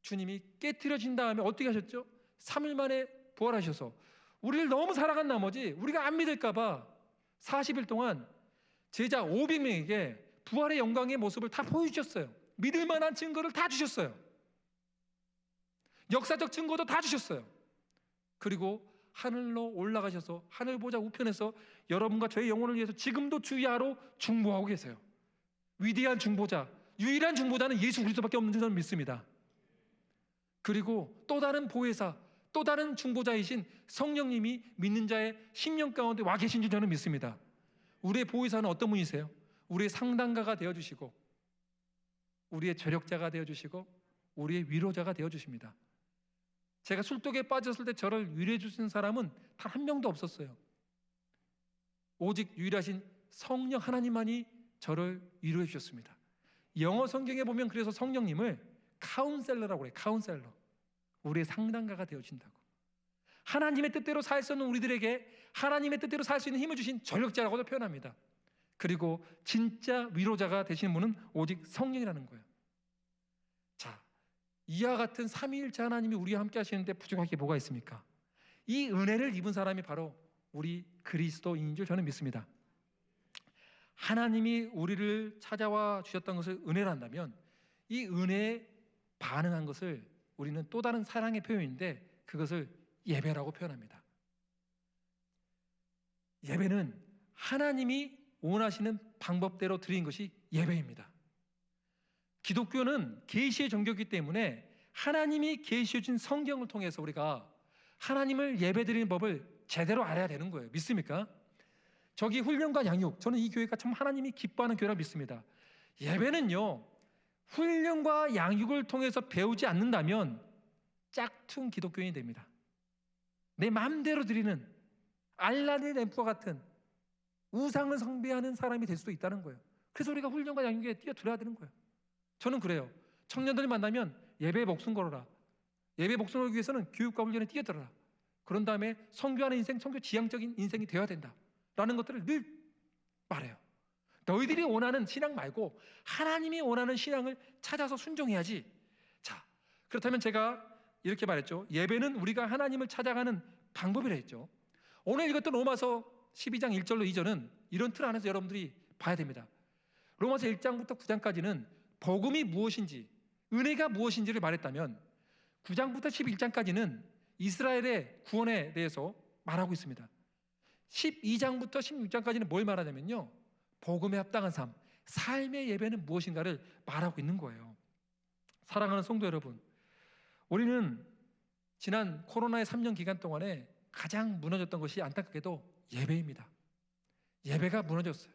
주님이 깨트려진 다음에 어떻게 하셨죠? 3일 만에 부활하셔서 우리를 너무 사랑한 나머지 우리가 안 믿을까 봐 40일 동안 제자 500명에게 부활의 영광의 모습을 다 보여주셨어요. 믿을 만한 증거를 다 주셨어요. 역사적 증거도 다 주셨어요. 그리고 하늘로 올라가셔서 하늘 보좌 우편에서 여러분과 저의 영혼을 위해서 지금도 주야로 중보하고 계세요. 위대한 중보자, 유일한 중보자는 예수 그리스도밖에 없는 줄 저는 믿습니다. 그리고 또 다른 보혜사, 또 다른 중보자이신 성령님이 믿는 자의 심령 가운데 와 계신 줄 저는 믿습니다. 우리의 보혜사는 어떤 분이세요? 우리의 상담가가 되어주시고 우리의 죄력자가 되어주시고 우리의 위로자가 되어주십니다. 제가 술독에 빠졌을 때 저를 위로해 주신 사람은 단 한 명도 없었어요. 오직 유일하신 성령 하나님만이 저를 위로해 주셨습니다. 영어 성경에 보면 그래서 성령님을 카운셀러라고 그래요. 카운셀러. 우리의 상담가가 되어주신다고. 하나님의 뜻대로 살 수 있는 우리들에게 하나님의 뜻대로 살 수 있는 힘을 주신 전력자라고도 표현합니다. 그리고 진짜 위로자가 되시는 분은 오직 성령이라는 거예요. 자, 이와 같은 삼위일체 하나님이 우리와 함께 하시는데 부족할 게 뭐가 있습니까? 이 은혜를 입은 사람이 바로 우리 그리스도인인 줄 저는 믿습니다. 하나님이 우리를 찾아와 주셨던 것을 은혜로 한다면 이 은혜에 반응한 것을 우리는 또 다른 사랑의 표현인데 그것을 예배라고 표현합니다. 예배는 하나님이 원하시는 방법대로 드린 것이 예배입니다. 기독교는 계시의 종교이기 때문에 하나님이 계시해 준 성경을 통해서 우리가 하나님을 예배드리는 법을 제대로 알아야 되는 거예요. 믿습니까? 저기 훈련과 양육, 저는 이 교회가 참 하나님이 기뻐하는 교회라고 믿습니다. 예배는요, 훈련과 양육을 통해서 배우지 않는다면 짝퉁 기독교인이 됩니다. 내 마음대로 드리는 알라딘 램프와 같은 우상을 숭배하는 사람이 될 수도 있다는 거예요. 그래서 우리가 훈련과 양육에 뛰어들어야 되는 거예요. 저는 그래요. 청년들을 만나면 예배에 목숨 걸어라. 예배에 목숨 걸기 위해서는 교육과 훈련에 뛰어들어라. 그런 다음에 선교하는 인생, 선교 지향적인 인생이 되어야 된다 라는 것들을 늘 말해요. 너희들이 원하는 신앙 말고 하나님이 원하는 신앙을 찾아서 순종해야지. 자, 그렇다면 제가 이렇게 말했죠. 예배는 우리가 하나님을 찾아가는 방법이라 했죠. 오늘 읽었던 로마서 12장 1절로 2절은 이런 틀 안에서 여러분들이 봐야 됩니다. 로마서 1장부터 9장까지는 복음이 무엇인지, 은혜가 무엇인지를 말했다면 9장부터 11장까지는 이스라엘의 구원에 대해서 말하고 있습니다. 12장부터 16장까지는 뭘 말하냐면요, 복음에 합당한 삶, 삶의 예배는 무엇인가를 말하고 있는 거예요. 사랑하는 성도 여러분, 우리는 지난 코로나의 3년 기간 동안에 가장 무너졌던 것이 안타깝게도 예배입니다. 예배가 무너졌어요.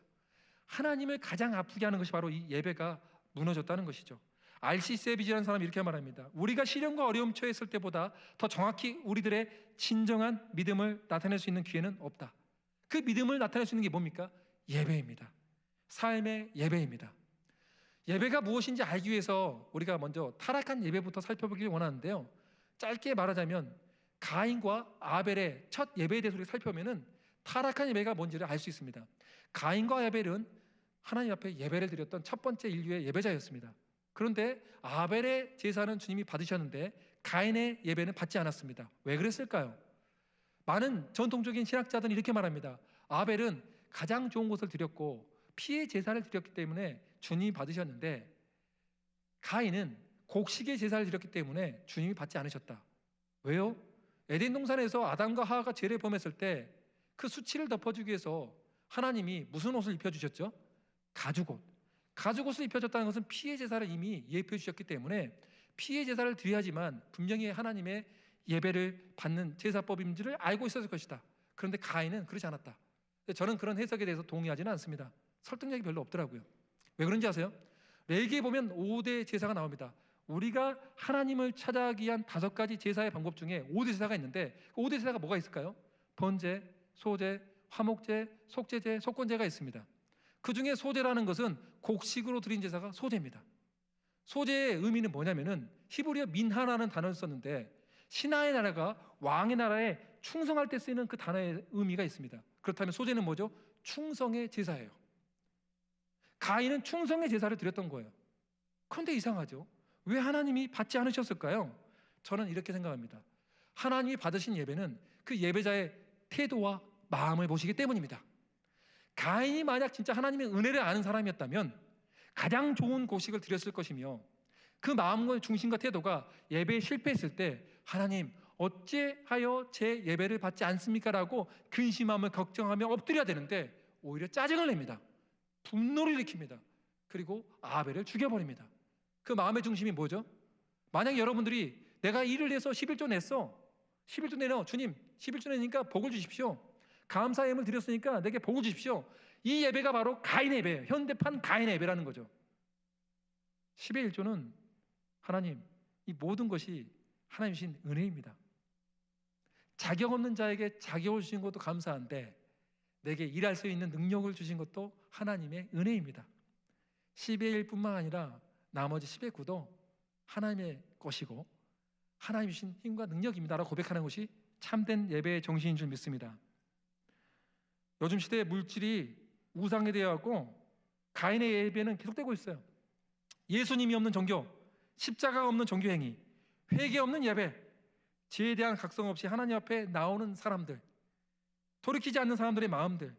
하나님을 가장 아프게 하는 것이 바로 이 예배가 무너졌다는 것이죠. R.C. 세비지라는 사람이 이렇게 말합니다. 우리가 시련과 어려움 처했을 때보다 더 정확히 우리들의 진정한 믿음을 나타낼 수 있는 기회는 없다. 그 믿음을 나타낼 수 있는 게 뭡니까? 예배입니다. 삶의 예배입니다. 예배가 무엇인지 알기 위해서 우리가 먼저 타락한 예배부터 살펴보길 원하는데요, 짧게 말하자면 가인과 아벨의 첫 예배에 대해서 우리가 살펴보면 타락한 예배가 뭔지를 알 수 있습니다. 가인과 아벨은 하나님 앞에 예배를 드렸던 첫 번째 인류의 예배자였습니다. 그런데 아벨의 제사는 주님이 받으셨는데 가인의 예배는 받지 않았습니다. 왜 그랬을까요? 많은 전통적인 신학자들은 이렇게 말합니다. 아벨은 가장 좋은 것을 드렸고 피의 제사를 드렸기 때문에 주님이 받으셨는데 가인은 곡식의 제사를 드렸기 때문에 주님이 받지 않으셨다. 왜요? 에덴 동산에서 아담과 하와가 죄를 범했을 때 그 수치를 덮어주기 위해서 하나님이 무슨 옷을 입혀주셨죠? 가죽옷. 가죽옷을 입혀줬다는 것은 피의 제사를 이미 예표해 주셨기 때문에 피의 제사를 드려야지만 분명히 하나님의 예배를 받는 제사법인지를 알고 있었을 것이다. 그런데 가인은 그렇지 않았다. 저는 그런 해석에 대해서 동의하지는 않습니다. 설득력이 별로 없더라고요. 왜 그런지 아세요? 레위기에 보면 5대 제사가 나옵니다. 우리가 하나님을 찾아가기 위한 5가지 제사의 방법 중에 5대 제사가 있는데 그 5대 제사가 뭐가 있을까요? 번제, 소제, 화목제, 속죄제, 속건제가 있습니다. 그 중에 소제라는 것은 곡식으로 드린 제사가 소제입니다. 소제의 의미는 뭐냐면은 히브리어 민하라는 단어를 썼는데 신하의 나라가 왕의 나라에 충성할 때 쓰이는 그 단어의 의미가 있습니다. 그렇다면 소제는 뭐죠? 충성의 제사예요. 가인은 충성의 제사를 드렸던 거예요. 그런데 이상하죠? 왜 하나님이 받지 않으셨을까요? 저는 이렇게 생각합니다. 하나님이 받으신 예배는 그 예배자의 태도와 마음을 보시기 때문입니다. 가인이 만약 진짜 하나님의 은혜를 아는 사람이었다면 가장 좋은 곡식을 드렸을 것이며 그 마음과 중심과 태도가 예배에 실패했을 때 하나님 어찌하여 제 예배를 받지 않습니까? 라고 근심하며 걱정하며 엎드려야 되는데 오히려 짜증을 냅니다. 분노를 일으킵니다. 그리고 아벨을 죽여버립니다. 그 마음의 중심이 뭐죠? 만약 여러분들이 내가 일을 해서 11조 냈어. 11조 내려. 주님 11조 내니까 복을 주십시오. 감사 예물 드렸으니까 내게 복을 주십시오. 이 예배가 바로 가인의 예배예요. 현대판 가인의 예배라는 거죠. 10의 1조는 하나님, 이 모든 것이 하나님 주신 은혜입니다. 자격 없는 자에게 자격을 주신 것도 감사한데 내게 일할 수 있는 능력을 주신 것도 하나님의 은혜입니다. 10의 1뿐만 아니라 나머지 10의 9도 하나님의 것이고 하나님 주신 힘과 능력입니다 라고 고백하는 것이 참된 예배의 정신인 줄 믿습니다. 요즘 시대의 물질이 우상에 대하고 가인의 예배는 계속되고 있어요. 예수님이 없는 종교, 십자가가 없는 종교행위, 회개 없는 예배, 죄에 대한 각성 없이 하나님 앞에 나오는 사람들, 돌이키지 않는 사람들의 마음들,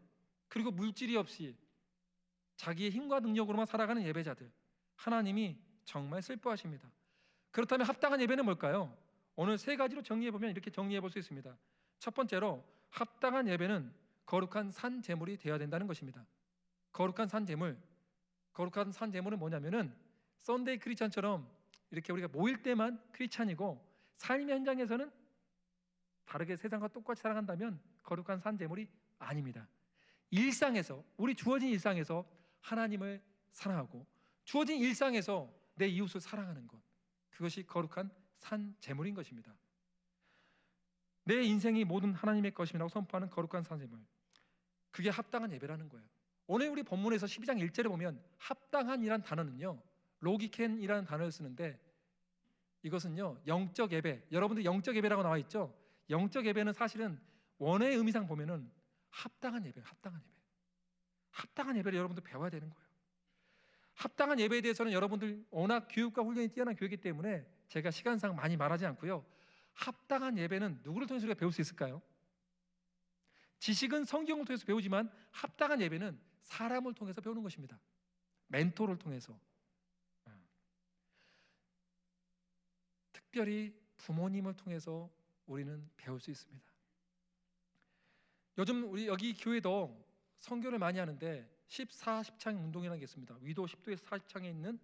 그리고 물질이 없이 자기의 힘과 능력으로만 살아가는 예배자들, 하나님이 정말 슬퍼하십니다. 그렇다면 합당한 예배는 뭘까요? 오늘 세 가지로 정리해보면 이렇게 정리해볼 수 있습니다. 첫 번째로, 합당한 예배는 거룩한 산 제물이 되어야 된다는 것입니다. 거룩한 산 제물은 뭐냐면은 썬데이 크리스찬처럼 이렇게 우리가 모일 때만 크리스찬이고 삶의 현장에서는 다르게 세상과 똑같이 살아간다면 거룩한 산 제물이 아닙니다. 일상에서, 우리 주어진 일상에서 하나님을 사랑하고 주어진 일상에서 내 이웃을 사랑하는 것, 그것이 거룩한 산 제물인 것입니다. 내 인생이 모든 하나님의 것임이라고 선포하는 거룩한 산 제물, 그게 합당한 예배라는 거예요. 오늘 우리 본문에서 12장 1절에 보면 합당한이란 단어는요, 로기켄이라는 단어를 쓰는데, 이것은요 영적 예배, 여러분들 영적 예배라고 나와 있죠. 영적 예배는 사실은 원어의 의미상 보면은 합당한 예배, 합당한 예배를 여러분들 배워야 되는 거예요. 합당한 예배에 대해서는 여러분들 워낙 교육과 훈련이 뛰어난 교육이기 때문에 제가 시간상 많이 말하지 않고요. 합당한 예배는 누구를 통해서 우리가 배울 수 있을까요? 지식은 성경을 통해서 배우지만 합당한 예배는 사람을 통해서 배우는 것입니다. 멘토를 통해서, 특별히 부모님을 통해서 우리는 배울 수 있습니다. 요즘 우리 여기 교회도 선교를 많이 하는데 14십창 운동이라는 게 있습니다. 위도 10도에서 40창에 있는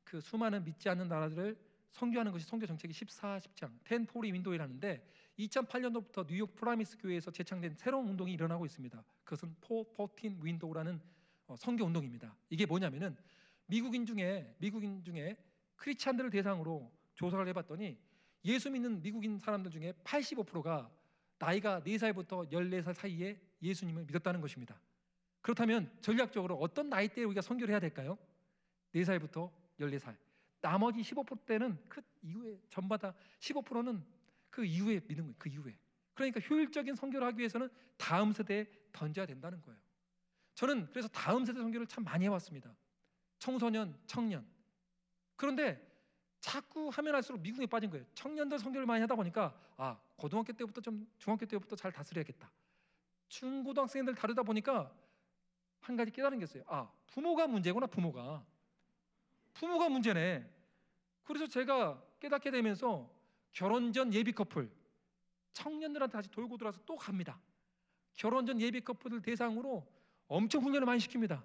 그 수많은 믿지 않는 나라들을 선교하는 것이 선교 정책이 14십창, 10포리 윈도우라는데 2008년도부터 뉴욕 프라미스 교회에서 제창된 새로운 운동이 일어나고 있습니다. 그것은 414 윈도우라는 선교 운동입니다. 이게 뭐냐면은 미국인 중에 크리스찬들을 대상으로 조사를 해봤더니 예수 믿는 미국인 사람들 중에 85%가 나이가 4살부터 14살 사이에 예수님을 믿었다는 것입니다. 그렇다면 전략적으로 어떤 나이대에 우리가 선교를 해야 될까요? 4살부터 14살. 나머지 15%대는 그 이후에 전마다 15%는 그 이후에 믿는 거예요. 그 이후에. 그러니까 효율적인 선교를 하기 위해서는 다음 세대에 던져야 된다는 거예요. 저는 그래서 다음 세대 선교를 참 많이 해왔습니다. 청소년, 청년. 그런데 자꾸 하면 할수록 미국에 빠진 거예요. 청년들 선교를 많이 하다 보니까 고등학교 때부터 좀 중학교 때부터 잘 다스려야겠다. 중고등학생들 다루다 보니까 한 가지 깨달은 게 있어요. 부모가 문제구나. 부모가 문제네. 그래서 제가 깨닫게 되면서 결혼 전 예비 커플, 청년들한테 다시 돌고 돌아서 또 갑니다. 결혼 전 예비 커플들 대상으로 엄청 훈련을 많이 시킵니다.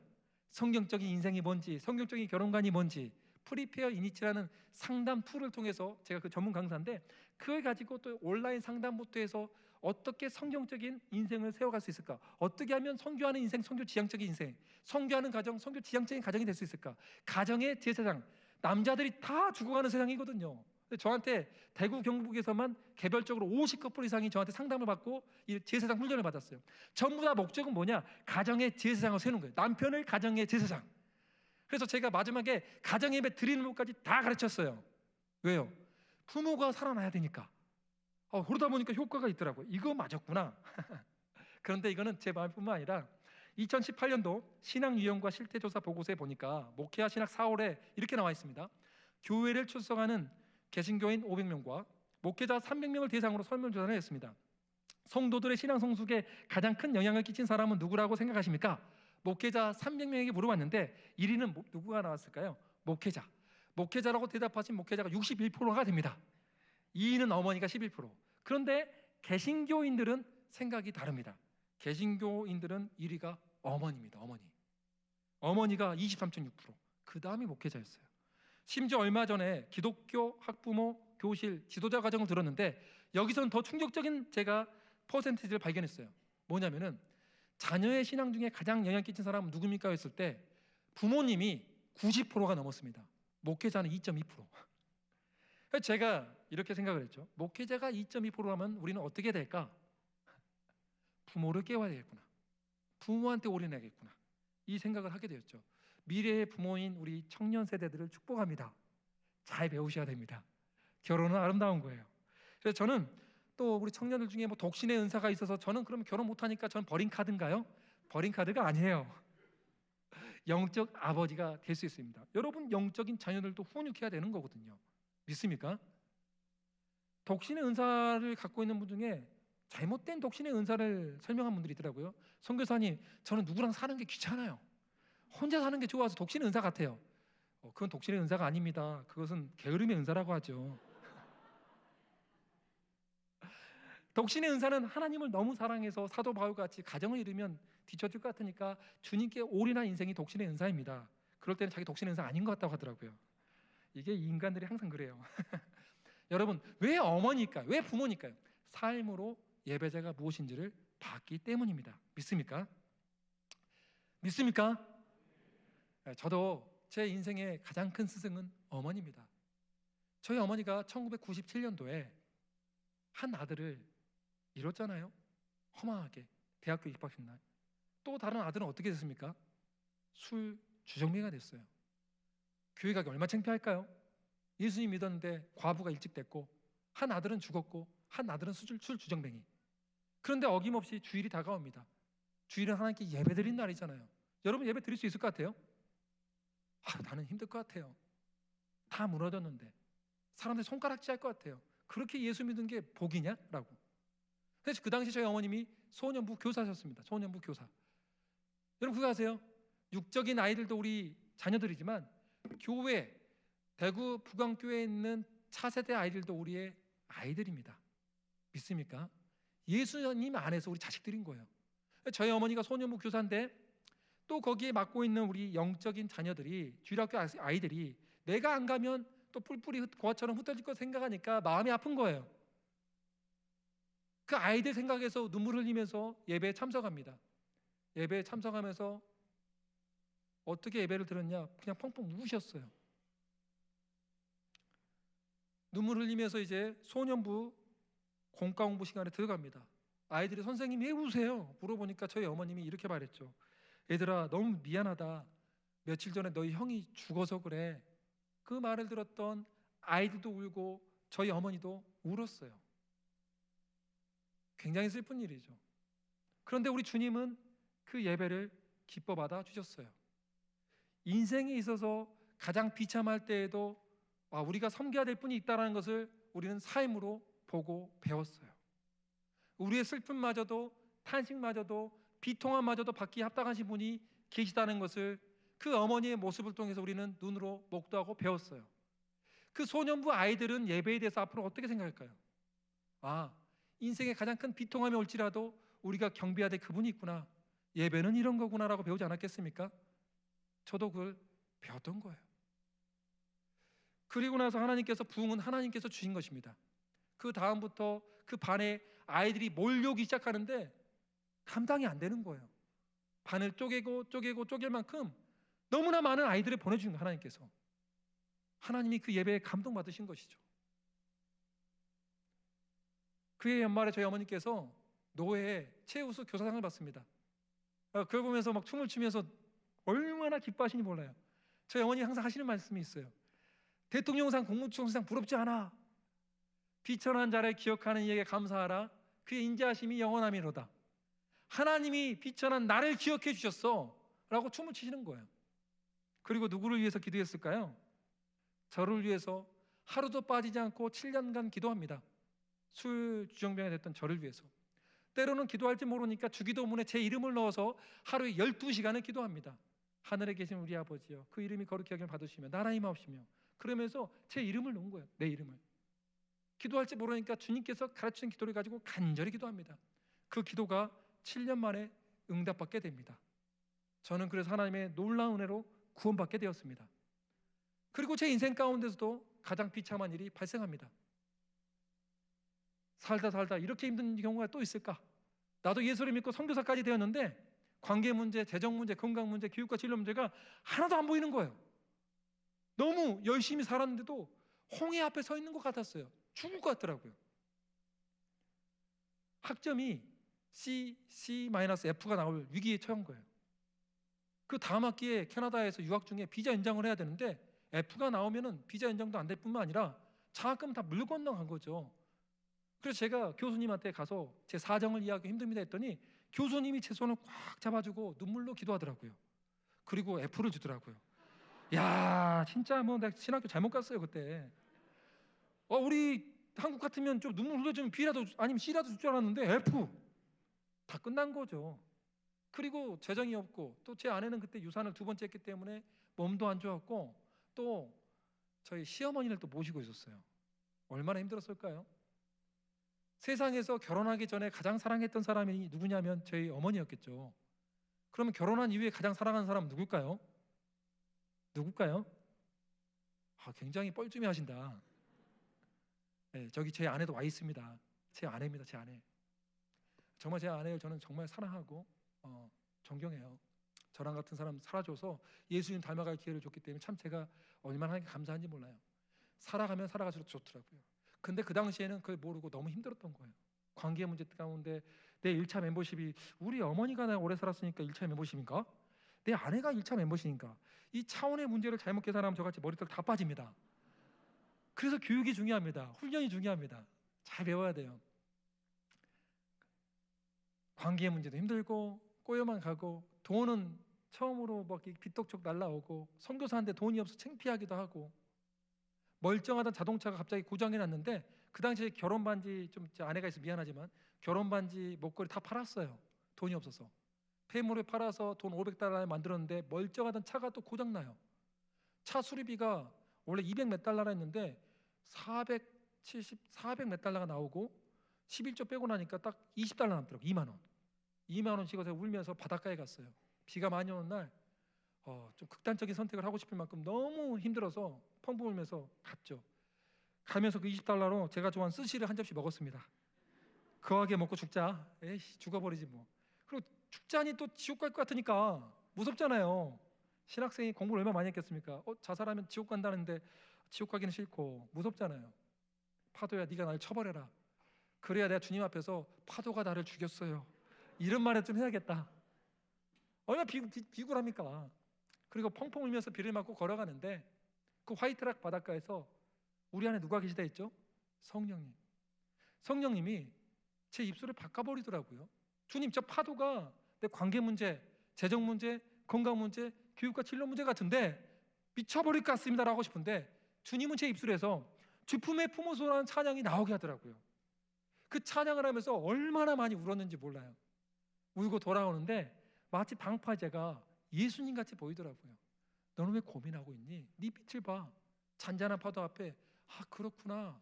성경적인 인생이 뭔지, 성경적인 결혼관이 뭔지, 프리페어 이니치라는 상담 툴을 통해서, 제가 그 전문 강사인데 그걸 가지고 또 온라인 상담부터 해서 어떻게 성경적인 인생을 세워갈 수 있을까? 어떻게 하면 선교하는 인생, 선교 지향적인 인생, 선교하는 가정, 선교 지향적인 가정이 될 수 있을까? 가정의 제사장, 남자들이 다 죽어가는 세상이거든요. 저한테 대구 경북에서만 개별적으로 50커플 이상이 저한테 상담을 받고 이 제사장 훈련을 받았어요. 전부 다 목적은 뭐냐? 가정의 제사장을 세우는 거예요. 남편을 가정의 제사장. 그래서 제가 마지막에 가정예배 드리는 것까지 다 가르쳤어요. 왜요? 부모가 살아나야 되니까. 그러다 보니까 효과가 있더라고요. 이거 맞았구나. 그런데 이거는 제 마음뿐만 아니라 2018년도 신앙 유형과 실태조사 보고서에 보니까 목회와 신학 4월에 이렇게 나와 있습니다. 교회를 출석하는 개신교인 500명과 목회자 300명을 대상으로 설문조사를 했습니다. 성도들의 신앙 성숙에 가장 큰 영향을 끼친 사람은 누구라고 생각하십니까? 목회자 300명에게 물어봤는데 1위는 누구가 나왔을까요? 목회자라고 대답하신 목회자가 61%가 됩니다. 2위는 어머니가 11%. 그런데 개신교인들은 생각이 다릅니다. 개신교인들은 1위가 어머니입니다. 어머니가 23.6%. 그 다음이 목회자였어요. 심지어 얼마 전에 기독교 학부모 교실 지도자 과정을 들었는데 여기서는 더 충격적인 제가 퍼센티지를 발견했어요. 뭐냐면은 자녀의 신앙 중에 가장 영향 끼친 사람은 누굽니까 했을 때 부모님이 90%가 넘었습니다. 목회자는 2.2%. 제가 이렇게 생각을 했죠. 목회자가 2.2%라면 우리는 어떻게 될까? 부모를 깨워야 되겠구나. 부모한테 올인해야겠구나. 이 생각을 하게 되었죠. 미래의 부모인 우리 청년 세대들을 축복합니다. 잘 배우셔야 됩니다. 결혼은 아름다운 거예요. 그래서 저는 또 우리 청년들 중에 독신의 은사가 있어서 저는 그럼 결혼 못하니까 저는 버린 카드인가요? 버린 카드가 아니에요. 영적 아버지가 될 수 있습니다. 여러분 영적인 자녀들도 훈육해야 되는 거거든요. 믿습니까? 독신의 은사를 갖고 있는 분 중에 잘못된 독신의 은사를 설명한 분들이 있더라고요. 선교사님, 저는 누구랑 사는 게 귀찮아요. 혼자 사는 게 좋아서 독신의 은사 같아요. 그건 독신의 은사가 아닙니다. 그것은 게으름의 은사라고 하죠. 독신의 은사는 하나님을 너무 사랑해서 사도 바울같이 가정을 이루면 뒤처질 것 같으니까 주님께 올인한 인생이 독신의 은사입니다. 그럴 때는 자기 독신의 은사 아닌 것 같다고 하더라고요. 이게 인간들이 항상 그래요. 여러분, 왜 어머니일까요? 왜 부모니까요? 삶으로 예배자가 무엇인지를 봤기 때문입니다. 믿습니까? 믿습니까? 저도 제 인생의 가장 큰 스승은 어머니입니다. 저희 어머니가 1997년도에 한 아들을 잃었잖아요. 허망하게 대학교 입학식 날. 또 다른 아들은 어떻게 됐습니까? 술 주정뱅이가 됐어요. 교회 가기 얼마나 창피할까요? 예수님 믿었는데 과부가 일찍 됐고, 한 아들은 죽었고, 한 아들은 술 주정뱅이. 그런데 어김없이 주일이 다가옵니다. 주일은 하나님께 예배 드린 날이잖아요. 여러분 예배 드릴 수 있을 것 같아요? 나는 힘들 것 같아요. 다 무너졌는데 사람들이 손가락질 할 것 같아요. 그렇게 예수 믿은 게 복이냐? 라고. 그래서 그 당시 저희 어머님이 소년부 교사셨습니다. 소년부 교사. 여러분 그거 아세요? 육적인 아이들도 우리 자녀들이지만 교회, 대구 북왕교회에 있는 차세대 아이들도 우리의 아이들입니다. 믿습니까? 예수님 안에서 우리 자식들인 거예요. 저희 어머니가 소년부 교사인데 또 거기에 맡고 있는 우리 영적인 자녀들이, 주일학교 아이들이 내가 안 가면 또 뿔뿔이 고아처럼 흩어질 거 생각하니까 마음이 아픈 거예요. 그 아이들 생각해서 눈물 흘리면서 예배에 참석합니다. 예배에 참석하면서 어떻게 예배를 들었냐? 그냥 펑펑 우셨어요. 눈물 흘리면서 이제 소년부 공과 공부 시간에 들어갑니다. 아이들이 선생님 왜 우세요? 물어보니까 저희 어머님이 이렇게 말했죠. 얘들아 너무 미안하다. 며칠 전에 너희 형이 죽어서 그래. 그 말을 들었던 아이들도 울고 저희 어머니도 울었어요. 굉장히 슬픈 일이죠. 그런데 우리 주님은 그 예배를 기뻐 받아 주셨어요. 인생에 있어서 가장 비참할 때에도 우리가 섬겨야 될 분이 있다는 것을 우리는 삶으로 보고 배웠어요. 우리의 슬픔마저도, 탄식마저도, 비통함마저도 받기 합당하신 분이 계시다는 것을 그 어머니의 모습을 통해서 우리는 눈으로 목도하고 배웠어요. 그 소년부 아이들은 예배에 대해서 앞으로 어떻게 생각할까요? 인생의 가장 큰 비통함이 올지라도 우리가 경배해야 될 그분이 있구나. 예배는 이런 거구나라고 배우지 않았겠습니까? 저도 그걸 배웠던 거예요. 그리고 나서 하나님께서 부흥은 하나님께서 주신 것입니다. 그 다음부터 그 반에 아이들이 몰려오기 시작하는데 감당이 안 되는 거예요. 반을 쪼갤 만큼 너무나 많은 아이들을 보내주신 거예요. 하나님께서. 하나님이 그 예배에 감동받으신 것이죠. 그해 연말에 저희 어머니께서 노회 최우수 교사상을 받습니다. 그걸 보면서 막 춤을 추면서 얼마나 기뻐하시는지 몰라요. 저희 어머니 항상 하시는 말씀이 있어요. 대통령상, 국무총리상 부럽지 않아. 비천한 자를 기억하는 이에게 감사하라. 그의 인자하심이 영원함이로다. 하나님이 비천한 나를 기억해 주셨어 라고 춤을 추시는 거예요. 그리고 누구를 위해서 기도했을까요? 저를 위해서 하루도 빠지지 않고 7년간 기도합니다. 술 주정뱅이 됐던 저를 위해서. 때로는 기도할지 모르니까 주기도문에 제 이름을 넣어서 하루에 12시간을 기도합니다. 하늘에 계신 우리 아버지여, 그 이름이 거룩히 여김을 받으시며 나라 임하옵시며, 그러면서 제 이름을 넣은 거예요. 내 이름을. 기도할지 모르니까 주님께서 가르치는 기도를 가지고 간절히 기도합니다. 그 기도가 7년 만에 응답받게 됩니다. 저는 그래서 하나님의 놀라운 은혜로 구원받게 되었습니다. 그리고 제 인생 가운데서도 가장 비참한 일이 발생합니다. 살다 이렇게 힘든 경우가 또 있을까? 나도 예수를 믿고 선교사까지 되었는데 관계 문제, 재정 문제, 건강 문제, 교육과 진로 문제가 하나도 안 보이는 거예요. 너무 열심히 살았는데도 홍해 앞에 서 있는 것 같았어요. 죽을 것 같더라고요. 학점이 C-F가 나올 위기에 처한 거예요. 그 다음 학기에 캐나다에서 유학 중에 비자 연장을 해야 되는데 F가 나오면은 비자 연장도 안 될 뿐만 아니라 장학금 다 물 건너간 거죠. 그래서 제가 교수님한테 가서 제 사정을 이해하기 힘듭니다 했더니 교수님이 제 손을 꽉 잡아주고 눈물로 기도하더라고요. 그리고 F를 주더라고요. 야, 진짜 뭐 내가 신학교 잘못 갔어요 그때. 우리 한국 같으면 좀 눈물 흘려주면 B라도 아니면 C라도 줄 줄 알았는데 F. 다 끝난 거죠. 그리고 재정이 없고 또 제 아내는 그때 유산을 2번째 했기 때문에 몸도 안 좋았고 또 저희 시어머니를 또 모시고 있었어요. 얼마나 힘들었을까요? 세상에서 결혼하기 전에 가장 사랑했던 사람이 누구냐면 저희 어머니였겠죠. 그러면 결혼한 이후에 가장 사랑하는 사람은 누굴까요? 누굴까요? 굉장히 뻘쭘해 하신다. 네, 저기 제 아내도 와 있습니다. 제 아내입니다. 제 아내. 정말 제 아내를 저는 정말 사랑하고 존경해요. 저랑 같은 사람 살아줘서 예수님 닮아갈 기회를 줬기 때문에 참 제가 얼마나 하나님께 감사한지 몰라요. 살아가면 살아갈수록 좋더라고요. 근데 그 당시에는 그걸 모르고 너무 힘들었던 거예요. 관계 문제 가운데 내 1차 멤버십이 우리 어머니가 나 오래 살았으니까 1차 멤버십인가? 내 아내가 1차 멤버십인가? 이 차원의 문제를 잘못 계산하면 저같이 머리털 다 빠집니다. 그래서 교육이 중요합니다. 훈련이 중요합니다. 잘 배워야 돼요. 관계의 문제도 힘들고 꼬여만 가고 돈은 처음으로 막 빚떡쪽 날라오고 선교사한테 돈이 없어 창피하기도 하고 멀쩡하던 자동차가 갑자기 고장이 났는데 그 당시에 결혼 반지 좀 아내가 있어 미안하지만 결혼 반지 목걸이 다 팔았어요. 돈이 없어서 폐물을 팔아서 돈 500달러에 만들었는데 멀쩡하던 차가 또 고장 나요. 차 수리비가 원래 200 몇 달러라 했는데 400 몇 달러가 나오고 11조 빼고 나니까 딱 20달러 남더라고요. 2만 원 찍어서 울면서 바닷가에 갔어요. 비가 많이 오는 날 좀 극단적인 선택을 하고 싶을 만큼 너무 힘들어서 펑펑 울면서 갔죠. 가면서 그 20달러로 제가 좋아하는 스시를 한 접시 먹었습니다. 거하게 먹고 죽자. 에이씨 죽어버리지 뭐. 그리고 죽자니 또 지옥 갈 것 같으니까 무섭잖아요. 신학생이 공부를 얼마나 많이 했겠습니까? 자살하면 지옥 간다는데 지옥 가기는 싫고 무섭잖아요. 파도야 네가 날 쳐버려라. 그래야 내가 주님 앞에서 파도가 나를 죽였어요. 이런 말을 좀 해야겠다. 얼마나 비굴합니까? 그리고 펑펑 울면서 비를 맞고 걸어가는데 그 화이트락 바닷가에서 우리 안에 누가 계시다 했죠? 성령님. 성령님이 제 입술을 바꿔버리더라고요. 주님 저 파도가 내 관계 문제, 재정 문제, 건강 문제, 교육과 진로 문제 같은데 미쳐버릴 것 같습니다 라고 하고 싶은데 주님은 제 입술에서 주품의 품어소라는 찬양이 나오게 하더라고요. 그 찬양을 하면서 얼마나 많이 울었는지 몰라요. 울고 돌아오는데 마치 방파제가 예수님같이 보이더라고요. 너는 왜 고민하고 있니? 네 빛을 봐. 잔잔한 파도 앞에 그렇구나.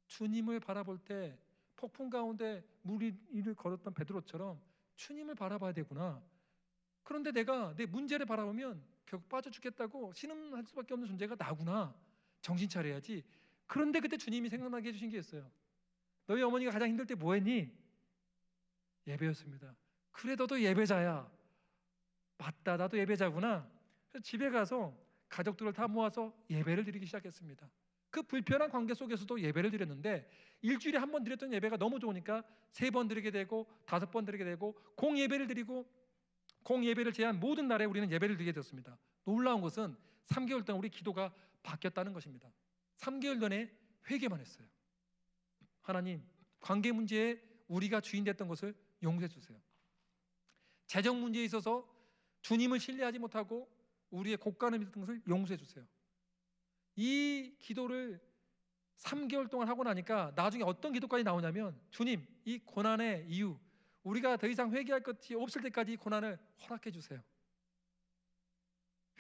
주님을 바라볼 때 폭풍 가운데 물 위를 걸었던 베드로처럼 주님을 바라봐야 되구나. 그런데 내가 내 문제를 바라보면 결국 빠져 죽겠다고 신음할 수밖에 없는 존재가 나구나. 정신 차려야지. 그런데 그때 주님이 생각나게 해주신 게 있어요. 너희 어머니가 가장 힘들 때 뭐 했니? 예배였습니다. 그래 너도 예배자야. 맞다 나도 예배자구나. 그래서 집에 가서 가족들을 다 모아서 예배를 드리기 시작했습니다. 그 불편한 관계 속에서도 예배를 드렸는데 일주일에 한 번 드렸던 예배가 너무 좋으니까 3번 드리게 되고 5번 드리게 되고 공예배를 드리고 공예배를 제한 모든 날에 우리는 예배를 드리게 되었습니다. 놀라운 것은 3개월 동안 우리 기도가 바뀌었다는 것입니다. 3개월 전에 회개만 했어요. 하나님 관계 문제에 우리가 주인 됐던 것을 용서해 주세요. 재정 문제에 있어서 주님을 신뢰하지 못하고 우리의 고간을 믿었던 것을 용서해 주세요. 이 기도를 3개월 동안 하고 나니까 나중에 어떤 기도까지 나오냐면 주님 이 고난의 이유 우리가 더 이상 회개할 것이 없을 때까지 이 고난을 허락해 주세요.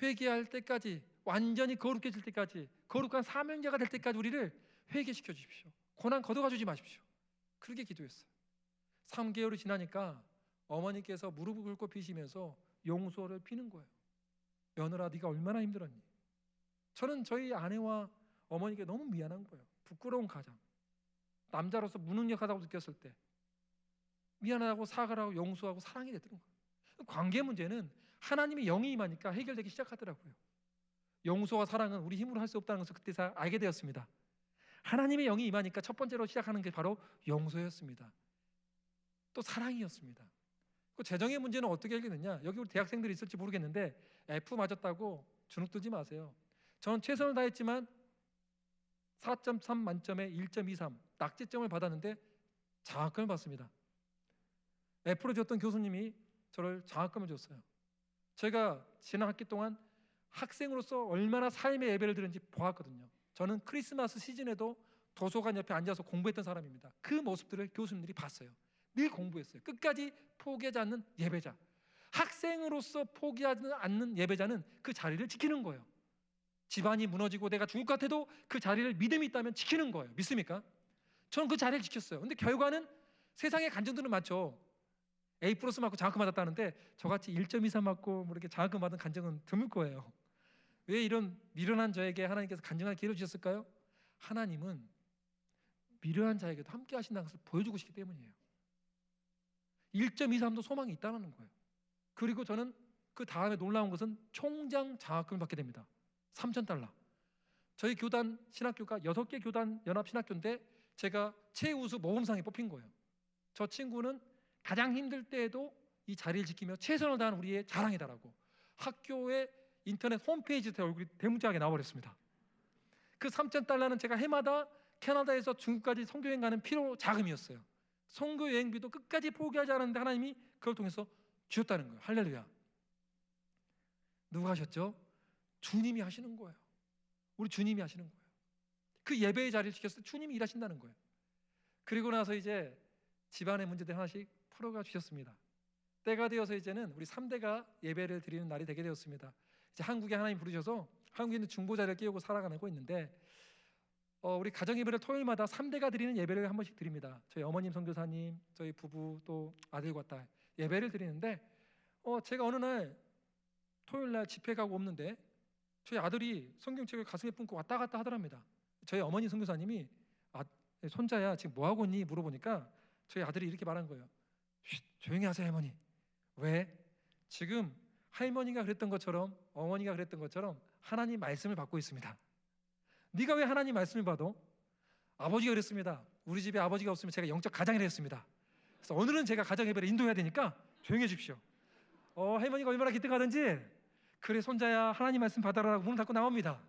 회개할 때까지 완전히 거룩해질 때까지 거룩한 사명자가 될 때까지 우리를 회개시켜 주십시오. 고난 걷어가 주지 마십시오. 그렇게 기도했어요. 3개월이 지나니까 어머니께서 무릎을 꿇고 비시면서 용서를 비는 거예요. 며느라 네가 얼마나 힘들었니? 저는 저희 아내와 어머니께 너무 미안한 거예요. 부끄러운 가장. 남자로서 무능력하다고 느꼈을 때 미안하다고 사과하고 용서하고 사랑이 됐던 거예요. 관계 문제는 하나님의 영이 임하니까 해결되기 시작하더라고요. 용서와 사랑은 우리 힘으로 할 수 없다는 것을 그때 알게 되었습니다. 하나님의 영이 임하니까 첫 번째로 시작하는 게 바로 용서였습니다. 또 사랑이었습니다. 그 재정의 문제는 어떻게 해결되느냐? 여기 우리 대학생들이 있을지 모르겠는데 F 맞았다고 주눅 들지 마세요. 저는 최선을 다했지만 4.3 만점에 1.23 낙제점을 받았는데 장학금을 받습니다. F를 줬던 교수님이 저를 장학금을 줬어요. 제가 지난 학기 동안 학생으로서 얼마나 삶의 예배를 드렸는지 보았거든요. 저는 크리스마스 시즌에도 도서관 옆에 앉아서 공부했던 사람입니다. 그 모습들을 교수님들이 봤어요. 늘 공부했어요. 끝까지 포기하지 않는 예배자. 학생으로서 포기하지 않는 예배자는 그 자리를 지키는 거예요. 집안이 무너지고 내가 죽을 것 같아도 그 자리를 믿음이 있다면 지키는 거예요. 믿습니까? 저는 그 자리를 지켰어요. 근데 결과는 세상의 간증들은 많죠. A+ 맞고 장학금 받았다는데 저같이 1.23 맞고 뭐 이렇게 장학금 받은 간증은 드물 거예요. 왜 이런 미련한 저에게 하나님께서 간증할 기회를 주셨을까요? 하나님은 미련한 자에게도 함께 하신다는 것을 보여주고 싶기 때문이에요. 1.23도 소망이 있다는 거예요. 그리고 저는 그 다음에 놀라운 것은 총장 장학금을 받게 됩니다. 3,000달러. 저희 교단 신학교가 6개 교단 연합 신학교인데 제가 최우수 모범상에 뽑힌 거예요. 저 친구는 가장 힘들 때에도 이 자리를 지키며 최선을 다한 우리의 자랑이다라고 학교의 인터넷 홈페이지에 제 얼굴이 대문짝하게 나와버렸습니다. 그 3,000달러는 제가 해마다 캐나다에서 중국까지 선교여행 가는 필요 자금이었어요. 선교여행비도 끝까지 포기하지 않았는데 하나님이 그걸 통해서 주셨다는 거예요. 할렐루야. 누가 하셨죠? 주님이 하시는 거예요. 우리 주님이 하시는 거예요. 그 예배의 자리를 지켰을 때 주님이 일하신다는 거예요. 그리고 나서 이제 집안의 문제들 하나씩 풀어가 주셨습니다. 때가 되어서 이제는 우리 3대가 예배를 드리는 날이 되게 되었습니다. 이제 한국에 하나님 부르셔서 한국에 있는 중보자를 깨우고 살아가고 있는데 우리 가정 예배를 토요일마다 3대가 드리는 예배를 한 번씩 드립니다. 저희 어머님 선교사님, 저희 부부 또 아들과 딸 예배를 드리는데 제가 어느 날 토요일 날 집회 가고 없는데 저희 아들이 성경책을 가슴에 품고 왔다 갔다 하더랍니다. 저희 어머니 선교사님이 손자야 지금 뭐 하고 있니 물어보니까 저희 아들이 이렇게 말한 거예요. 조용히 하세요 할머니. 왜? 지금 할머니가 그랬던 것처럼 어머니가 그랬던 것처럼 하나님 말씀을 받고 있습니다. 네가 왜 하나님 말씀을 받아? 아버지가 그랬습니다. 우리 집에 아버지가 없으면 제가 영적 가장이라 했습니다. 그래서 오늘은 제가 가정 예배를 인도해야 되니까 조용히 해주십시오. 할머니가 얼마나 기특하든지 그래 손자야 하나님 말씀 받아라라고 문을 닫고 나옵니다.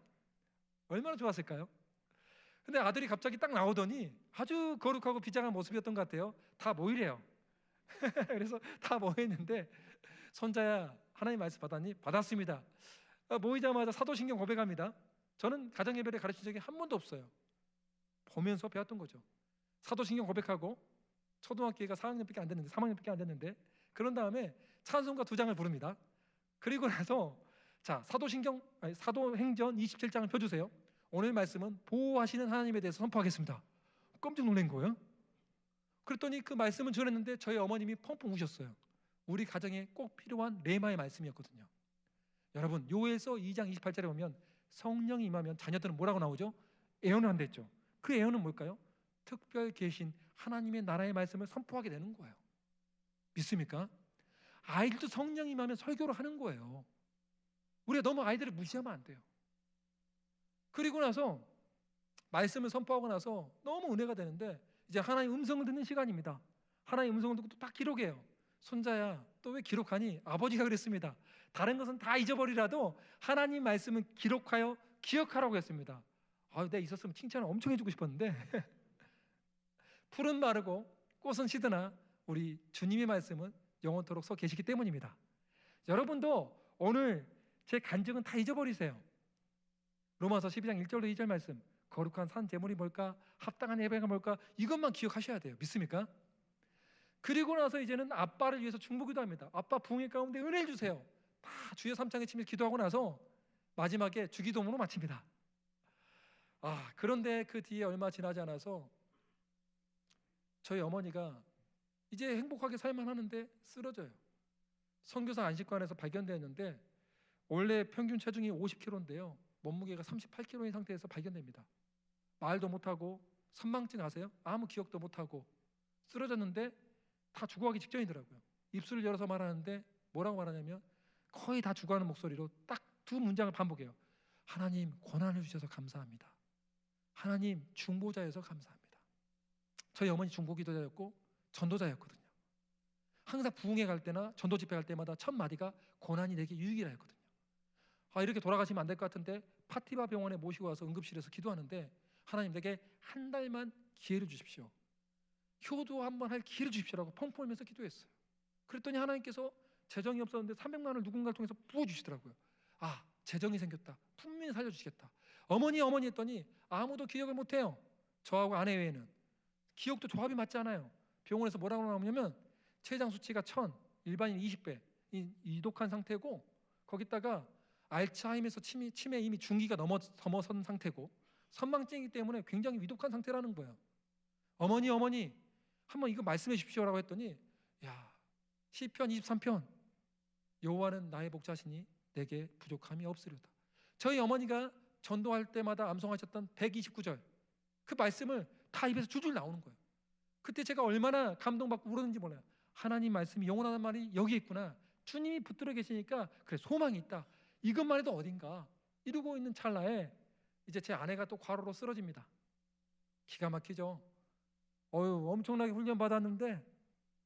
얼마나 좋았을까요? 근데 아들이 갑자기 딱 나오더니 아주 거룩하고 비장한 모습이었던 것 같아요. 다 모이래요. 그래서 다 모였는데 손자야 하나님 말씀 받았니? 받았습니다. 모이자마자 사도신경 고백합니다. 저는 가정예배를 가르친 적이 한 번도 없어요. 보면서 배웠던 거죠. 사도신경 고백하고 초등학교가 4학년밖에 안 됐는데 3학년밖에 안 됐는데 그런 다음에 찬송가 2장을 부릅니다. 그리고 나서 자 사도행전 27장을 펴주세요. 오늘 말씀은 보호하시는 하나님에 대해서 선포하겠습니다. 깜짝 놀란 거예요. 그랬더니 그 말씀을 전했는데 저희 어머님이 펑펑 우셨어요. 우리 가정에 꼭 필요한 레마의 말씀이었거든요. 여러분 요엘서 2장 28절에 보면 성령이 임하면 자녀들은 뭐라고 나오죠? 예언을 한다 했죠. 그 예언은 뭘까요? 특별 계신 하나님의 나라의 말씀을 선포하게 되는 거예요. 믿습니까? 아이들도 성령이 임하면 설교를 하는 거예요. 우리가 너무 아이들을 무시하면 안 돼요. 그리고 나서 말씀을 선포하고 나서 너무 은혜가 되는데 이제 하나님 음성을 듣는 시간입니다. 하나님 음성을 듣고 또 딱 기록해요. 손자야 또 왜 기록하니? 아버지가 그랬습니다. 다른 것은 다 잊어버리라도 하나님 말씀은 기록하여 기억하라고 했습니다. 내가 있었으면 칭찬을 엄청 해주고 싶었는데 풀은 마르고 꽃은 시드나 우리 주님의 말씀은 영원토록 서 계시기 때문입니다. 여러분도 오늘 제 간증은 다 잊어버리세요. 로마서 12장 1절로 2절 말씀 거룩한 산 제물이 뭘까? 합당한 예배가 뭘까? 이것만 기억하셔야 돼요. 믿습니까? 그리고 나서 이제는 아빠를 위해서 중보기도 합니다. 아빠 부흥회 가운데 은혜를 주세요. 다 주여 삼창에 치며 기도하고 나서 마지막에 주기도문으로 마칩니다. 그런데 그 뒤에 얼마 지나지 않아서 저희 어머니가 이제 행복하게 살만 하는데 쓰러져요. 선교사 안식관에서 발견되었는데 원래 평균 체중이 50kg인데요. 몸무게가 38kg인 상태에서 발견됩니다. 말도 못하고 선망증 아세요? 아무 기억도 못하고 쓰러졌는데 다 죽어가기 직전이더라고요. 입술을 열어서 말하는데 뭐라고 말하냐면 거의 다 죽어가는 목소리로 딱 두 문장을 반복해요. 하나님 고난을 주셔서 감사합니다. 하나님 중보자여서 감사합니다. 저희 어머니 중보기도자였고 전도자였거든요. 항상 부흥회 갈 때나 전도 집회 갈 때마다 첫 마디가 고난이 내게 유익이라 했거든요. 이렇게 돌아가시면 안 될 것 같은데 파티바 병원에 모시고 와서 응급실에서 기도하는데 하나님 내게 한 달만 기회를 주십시오. 효도 한번 할 기회를 주십시오라고 펑펑 울면서 기도했어요. 그랬더니 하나님께서 재정이 없었는데 300만 원을 누군가를 통해서 부어주시더라고요. 재정이 생겼다. 분명히 살려주시겠다. 어머니 했더니 아무도 기억을 못해요. 저하고 아내 외에는. 기억도 조합이 맞지 않아요. 병원에서 뭐라고 나오냐면 췌장 수치가 1000, 일반인 20배, 이독한 상태고, 거기다가 알츠하이머에서 치매 이미 중기가 넘어선 상태고, 선망증이기 때문에 굉장히 위독한 상태라는 거예요. 어머니 한번 이거 말씀해 주십시오라고 했더니, 야, 시편 23편, 여호와는 나의 목자시니 내게 부족함이 없으리로다. 저희 어머니가 전도할 때마다 암송하셨던 129절, 그 말씀을 다 입에서 줄줄 나오는 거예요. 그때 제가 얼마나 감동받고 울었는지 몰라요. 하나님 말씀이 영원하다는 말이 여기 있구나. 주님이 붙들어 계시니까 그래, 소망이 있다. 이것만 해도 어딘가 이러고 있는 찰나에 이제 제 아내가 또 과로로 쓰러집니다. 기가 막히죠. 엄청나게 훈련 받았는데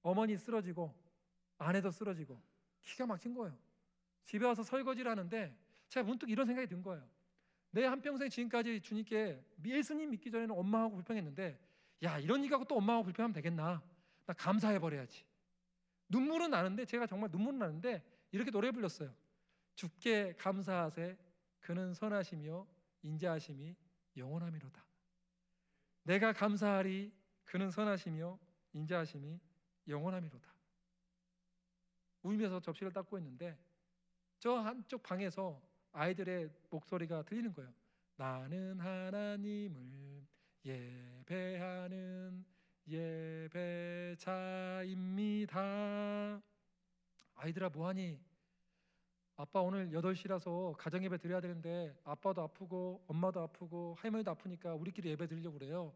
어머니 쓰러지고 아내도 쓰러지고 기가 막힌 거예요. 집에 와서 설거지를 하는데 제가 문득 이런 생각이 든 거예요. 내 한평생 지금까지 주님께 예수님 믿기 전에는 엄마하고 불평했는데, 야, 이런 일 갖고 또 엄마하고 불평하면 되겠나? 나 감사해버려야지. 눈물은 나는데, 제가 정말 눈물은 나는데 이렇게 노래 불렀어요. 주께 감사하세, 그는 선하시며 인자하심이 영원함이로다. 내가 감사하리, 그는 선하시며 인자하심이 영원함이로다. 울면서 접시를 닦고 있는데 저 한쪽 방에서 아이들의 목소리가 들리는 거예요. 나는 하나님을 예배하는 예배자입니다. 아이들아, 뭐하니? 아빠 오늘 8시라서 가정예배 드려야 되는데 아빠도 아프고 엄마도 아프고 할머니도 아프니까 우리끼리 예배 드리려고 그래요.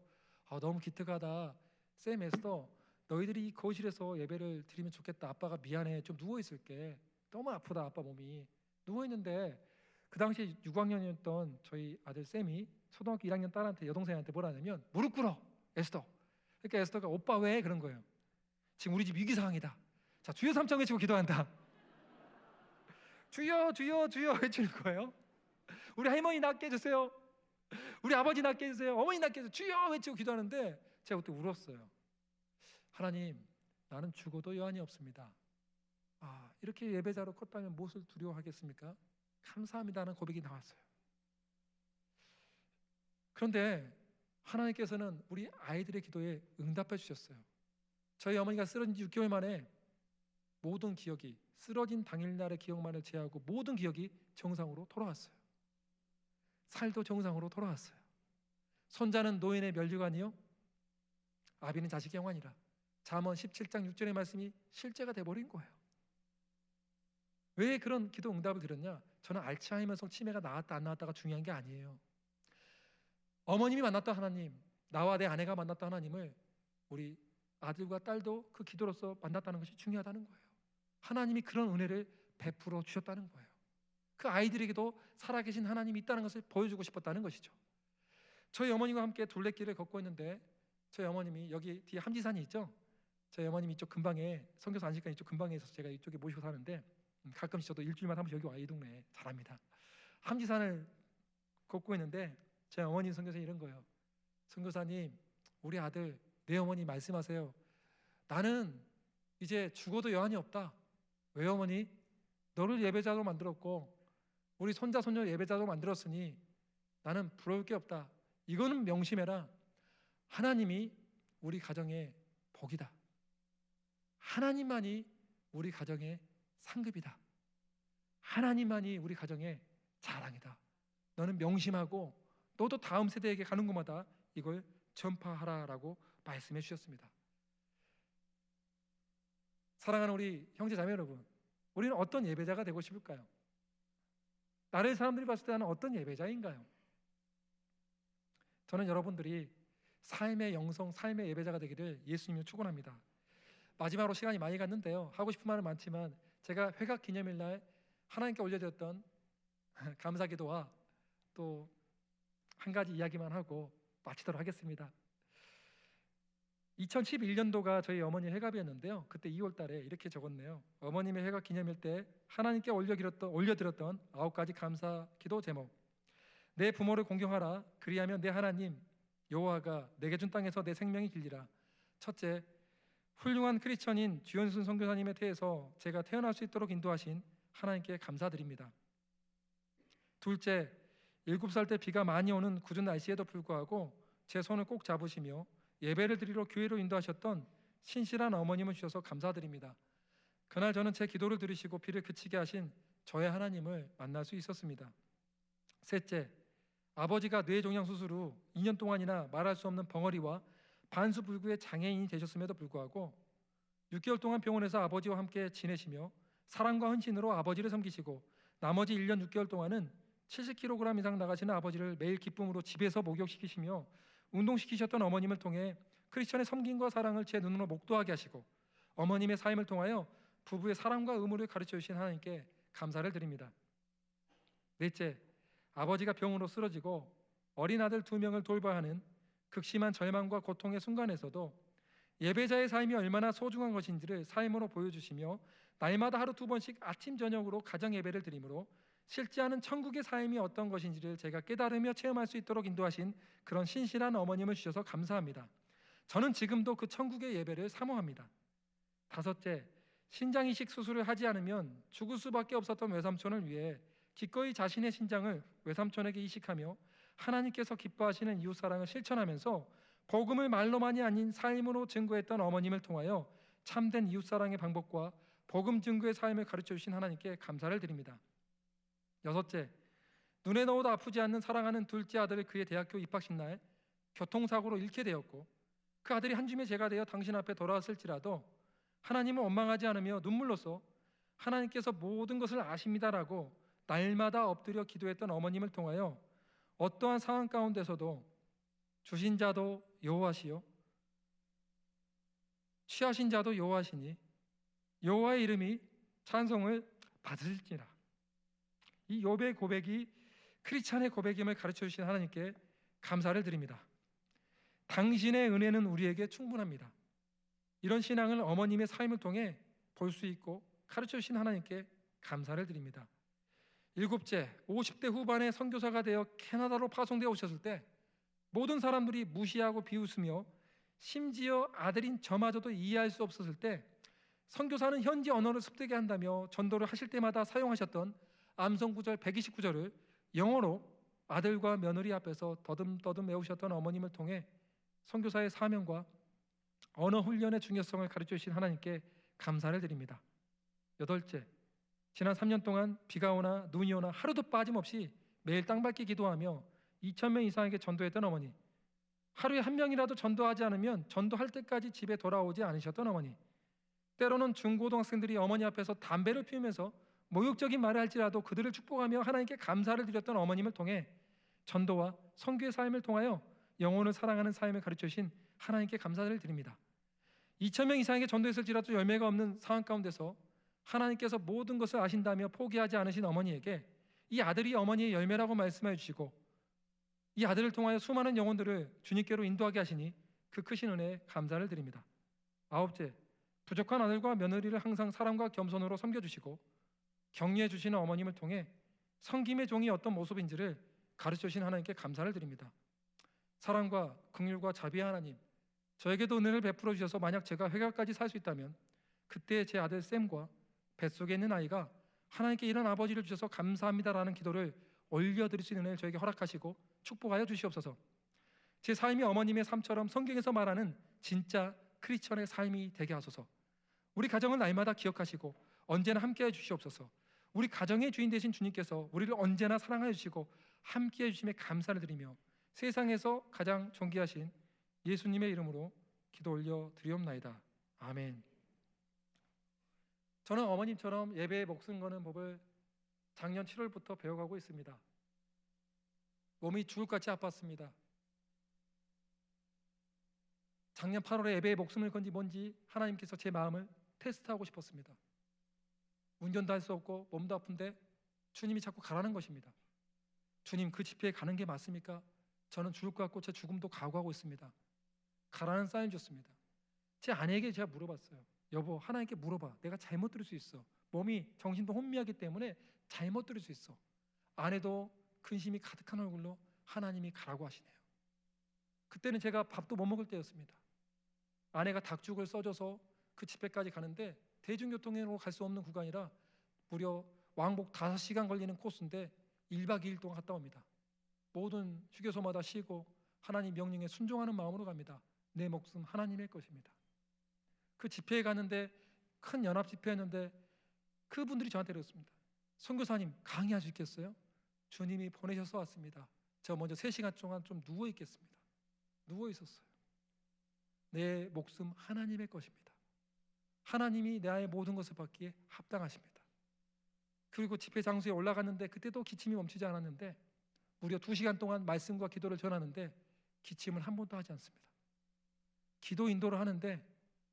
너무 기특하다. 쌤, 에스더, 너희들이 이 거실에서 예배를 드리면 좋겠다. 아빠가 미안해, 좀 누워있을게. 너무 아프다, 아빠 몸이. 누워있는데 그 당시 6학년이었던 저희 아들 쌤이 초등학교 1학년 딸한테, 여동생한테 뭐라 하냐면, 무릎 꿇어 에스더. 그러니까 에스더가 오빠 왜? 그런 거예요. 지금 우리 집 위기 상황이다. 자, 주여 삼창 외치고 기도한다. 주여 주여 주여 외치는 거예요. 우리 할머니 낫게 해주세요. 우리 아버지 낫게 해주세요. 어머니 낫게 해주세요. 주여 외치고 기도하는데 제가 그때 울었어요. 하나님, 나는 죽어도 여한이 없습니다. 이렇게 예배자로 컸다면 무엇을 두려워하겠습니까? 감사합니다는 고백이 나왔어요. 그런데 하나님께서는 우리 아이들의 기도에 응답해 주셨어요. 저희 어머니가 쓰러진 지 6개월 만에 모든 기억이, 쓰러진 당일날의 기억만을 제외하고 모든 기억이 정상으로 돌아왔어요. 살도 정상으로 돌아왔어요. 손자는 노인의 멸류관이요, 아비는 자식의 영환이라. 잠언 17장 6절의 말씀이 실제가 돼버린 거예요. 왜 그런 기도 응답을 드렸냐? 저는 알츠하이머성 치매가 나았다 안 나았다가 중요한 게 아니에요. 어머님이 만났던 하나님, 나와 내 아내가 만났던 하나님을 우리 아들과 딸도 그 기도로서 만났다는 것이 중요하다는 거예요. 하나님이 그런 은혜를 베풀어 주셨다는 거예요. 그 아이들에게도 살아계신 하나님이 있다는 것을 보여주고 싶었다는 것이죠. 저희 어머님과 함께 둘레길을 걷고 있는데 저희 어머님이, 여기 뒤에 함지산이 있죠? 저희 어머님이 이쪽 근방에, 선교사 안식관 이쪽 근방에 있어서 제가 이쪽에 모시고 사는데 가끔씩 저도 일주일마다 한 번씩 여기 와, 이 동네에. 잘합니다. 함지산을 걷고 있는데 제 어머니 선교사님 이런 거예요. 선교사님, 우리 아들, 내 어머니 말씀하세요. 나는 이제 죽어도 여한이 없다. 왜 어머니? 너를 예배자로 만들었고 우리 손자 손녀 예배자로 만들었으니 나는 부러울 게 없다. 이거는 명심해라. 하나님이 우리 가정의 복이다. 하나님만이 우리 가정의 상급이다. 하나님만이 우리 가정의 자랑이다. 너는 명심하고 너도 다음 세대에게 가는 곳마다 이걸 전파하라라고 말씀해 주셨습니다. 사랑하는 우리 형제 자매 여러분, 우리는 어떤 예배자가 되고 싶을까요? 나를 사람들이 봤을 때 나는 어떤 예배자인가요? 저는 여러분들이 삶의 영성, 삶의 예배자가 되기를 예수님을 축원합니다. 마지막으로 시간이 많이 갔는데요, 하고 싶은 말은 많지만 제가 회각 기념일 날 하나님께 올려드렸던 감사기도와 또 한 가지 이야기만 하고 마치도록 하겠습니다. 2011년도가 저희 어머니 회갑이었는데요, 그때 2월 달에 이렇게 적었네요. 어머님의 회갑 기념일 때 하나님께 올려드렸던 9가지 감사 기도 제목. 내 부모를 공경하라. 그리하면 내 하나님 여호와가 내게 준 땅에서 내 생명이 길리라. 첫째, 훌륭한 크리스천인 주연순 선교사님에 대해서 제가 태어날 수 있도록 인도하신 하나님께 감사드립니다. 둘째, 7살 때 비가 많이 오는 궂은 날씨에도 불구하고 제 손을 꼭 잡으시며 예배를 드리러 교회로 인도하셨던 신실한 어머님을 주셔서 감사드립니다. 그날 저는 제 기도를 들으시고 비를 그치게 하신 저의 하나님을 만날 수 있었습니다. 셋째, 아버지가 뇌종양 수술 후 2년 동안이나 말할 수 없는 벙어리와 반수불구의 장애인이 되셨음에도 불구하고 6개월 동안 병원에서 아버지와 함께 지내시며 사랑과 헌신으로 아버지를 섬기시고 나머지 1년 6개월 동안은 70kg 이상 나가시는 아버지를 매일 기쁨으로 집에서 목욕시키시며 운동시키셨던 어머님을 통해 크리스천의 섬김과 사랑을 제 눈으로 목도하게 하시고 어머님의 삶을 통하여 부부의 사랑과 의무를 가르쳐 주신 하나님께 감사를 드립니다. 넷째, 아버지가 병으로 쓰러지고 어린 아들 2명을 돌봐야 하는 극심한 절망과 고통의 순간에서도 예배자의 삶이 얼마나 소중한 것인지를 삶으로 보여주시며 날마다 하루 2번씩 아침 저녁으로 가정 예배를 드리므로 실제하는 천국의 삶이 어떤 것인지를 제가 깨달으며 체험할 수 있도록 인도하신 그런 신실한 어머님을 주셔서 감사합니다. 저는 지금도 그 천국의 예배를 사모합니다. 다섯째, 신장 이식 수술을 하지 않으면 죽을 수밖에 없었던 외삼촌을 위해 기꺼이 자신의 신장을 외삼촌에게 이식하며 하나님께서 기뻐하시는 이웃사랑을 실천하면서 복음을 말로만이 아닌 삶으로 증거했던 어머님을 통하여 참된 이웃사랑의 방법과 복음 증거의 삶을 가르쳐 주신 하나님께 감사를 드립니다. 여섯째, 눈에 넣어도 아프지 않는 사랑하는 둘째 아들을 그의 대학교 입학식 날 교통사고로 잃게 되었고 그 아들이 한 줌의 죄가 되어 당신 앞에 돌아왔을지라도 하나님을 원망하지 않으며 눈물로써 하나님께서 모든 것을 아십니다라고 날마다 엎드려 기도했던 어머님을 통하여 어떠한 상황 가운데서도 주신 자도 여호와시요 취하신 자도 여호와시니 여호와의 이름이 찬송을 받으실지라. 이 욥의 고백이 크리스찬의 고백임을 가르쳐 주신 하나님께 감사를 드립니다. 당신의 은혜는 우리에게 충분합니다. 이런 신앙을 어머님의 삶을 통해 볼 수 있고 가르쳐 주신 하나님께 감사를 드립니다. 일곱째, 50대 후반에 선교사가 되어 캐나다로 파송되어 오셨을 때 모든 사람들이 무시하고 비웃으며 심지어 아들인 저마저도 이해할 수 없었을 때 선교사는 현지 언어를 습득하게 한다며 전도를 하실 때마다 사용하셨던 암송구절 129절을 영어로 아들과 며느리 앞에서 더듬더듬 외우셨던 어머님을 통해 선교사의 사명과 언어 훈련의 중요성을 가르쳐 주신 하나님께 감사를 드립니다. 여덟째, 지난 3년 동안 비가 오나 눈이 오나 하루도 빠짐없이 매일 땅밟기 기도하며 2,000명 이상에게 전도했던 어머니, 하루에 한 명이라도 전도하지 않으면 전도할 때까지 집에 돌아오지 않으셨던 어머니, 때로는 중고등학생들이 어머니 앞에서 담배를 피우면서 모욕적인 말을 할지라도 그들을 축복하며 하나님께 감사를 드렸던 어머님을 통해 전도와 선교의 삶을 통하여 영혼을 사랑하는 삶을 가르쳐 주신 하나님께 감사를 드립니다. 2,000명 이상에게 전도했을지라도 열매가 없는 상황 가운데서 하나님께서 모든 것을 아신다며 포기하지 않으신 어머니에게 이 아들이 어머니의 열매라고 말씀해 주시고 이 아들을 통하여 수많은 영혼들을 주님께로 인도하게 하시니 그 크신 은혜에 감사를 드립니다. 아홉째, 부족한 아들과 며느리를 항상 사랑과 겸손으로 섬겨주시고 격려해 주시는 어머님을 통해 섬김의 종이 어떤 모습인지를 가르쳐 주신 하나님께 감사를 드립니다. 사랑과 긍휼과 자비의 하나님, 저에게도 은혜를 베풀어 주셔서 만약 제가 회개까지 살 수 있다면 그때 제 아들 샘과 뱃속에 있는 아이가 하나님께 이런 아버지를 주셔서 감사합니다라는 기도를 올려드릴 수 있는 은혜를 저에게 허락하시고 축복하여 주시옵소서. 제 삶이 어머님의 삶처럼 성경에서 말하는 진짜 크리스천의 삶이 되게 하소서. 우리 가정을 날마다 기억하시고 언제나 함께해 주시옵소서. 우리 가정의 주인 되신 주님께서 우리를 언제나 사랑하여 주시고 함께해 주심에 감사를 드리며 세상에서 가장 존귀하신 예수님의 이름으로 기도 올려 드리옵나이다. 아멘. 저는 어머님처럼 예배에 목숨 거는 법을 작년 7월부터 배워가고 있습니다. 몸이 죽을 것 같이 아팠습니다. 작년 8월에 예배에 목숨을 건지 뭔지 하나님께서 제 마음을 테스트하고 싶었습니다. 운전도 할 수 없고 몸도 아픈데 주님이 자꾸 가라는 것입니다. 주님, 그 집회에 가는 게 맞습니까? 저는 죽을 것 같고 제 죽음도 각오하고 있습니다. 가라는 사인 줬습니다. 제 아내에게 제가 물어봤어요. 여보, 하나님께 물어봐. 내가 잘못 들을 수 있어. 몸이 정신도 혼미하기 때문에 잘못 들을 수 있어. 아내도 근심이 가득한 얼굴로 하나님이 가라고 하시네요. 그때는 제가 밥도 못 먹을 때였습니다. 아내가 닭죽을 써줘서 그 집회까지 가는데 대중교통으로 갈 수 없는 구간이라 무려 왕복 5시간 걸리는 코스인데 1박 2일 동안 갔다 옵니다. 모든 휴게소마다 쉬고 하나님 명령에 순종하는 마음으로 갑니다. 내 목숨 하나님의 것입니다. 그 집회에 갔는데 큰 연합 집회였는데 그분들이 저한테 그랬습니다. 선교사님 강의할 수 있겠어요? 주님이 보내셔서 왔습니다. 저 먼저 3시간 동안 좀 누워 있겠습니다. 누워 있었어요. 내 목숨 하나님의 것입니다. 하나님이 나의 모든 것을 받기에 합당하십니다. 그리고 집회 장소에 올라갔는데 그때도 기침이 멈추지 않았는데 무려 2시간 동안 말씀과 기도를 전하는데 기침을 한 번도 하지 않습니다. 기도 인도를 하는데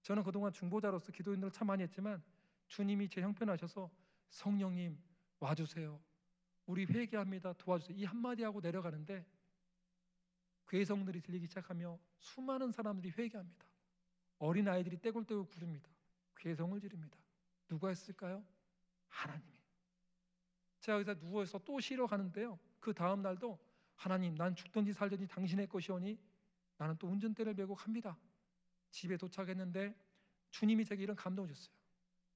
저는 그동안 중보자로서 기도 인도를 참 많이 했지만 주님이 제 형편을 하셔서 성령님 와주세요. 우리 회개합니다. 도와주세요. 이 한마디 하고 내려가는데 괴성들이 들리기 시작하며 수많은 사람들이 회개합니다. 어린아이들이 떼굴떼굴 구릅니다. 괴성을 지릅니다. 누가 했을까요? 하나님이. 제가 여기서 누워서 또 쉬러 가는데요, 그 다음 날도 하나님 난 죽든지 살든지 당신의 것이오니 나는 또 운전대를 메고 갑니다. 집에 도착했는데 주님이 제게 이런 감동을 주셨어요.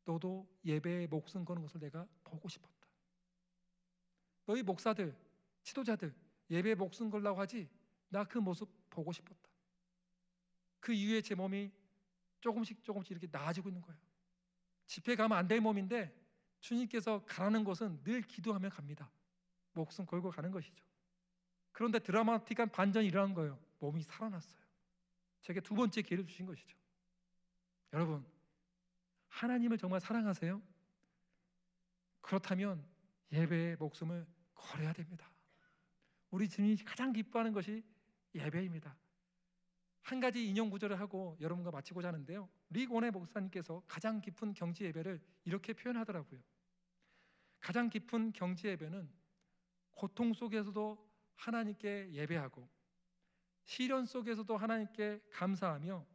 너도 예배에 목숨 거는 것을 내가 보고 싶었다. 너희 목사들, 지도자들 예배에 목숨 걸라고 하지 나 그 모습 보고 싶었다. 그 이후에 제 몸이 조금씩 이렇게 나아지고 있는 거예요. 집회 가면 안 될 몸인데 주님께서 가라는 곳은 늘 기도하며 갑니다. 목숨 걸고 가는 것이죠. 그런데 드라마틱한 반전이 일어난 거예요. 몸이 살아났어요. 제게 2번째 기회를 주신 것이죠. 여러분, 하나님을 정말 사랑하세요? 그렇다면 예배에 목숨을 걸어야 됩니다. 우리 주님이 가장 기뻐하는 것이 예배입니다. 한 가지 인용 구절을 하고 여러분과 마치고자 하는데요, 릭 원의 목사님께서 가장 깊은 경지 예배를 이렇게 표현하더라고요. 가장 깊은 경지 예배는 고통 속에서도 하나님께 예배하고 시련 속에서도 하나님께 감사하며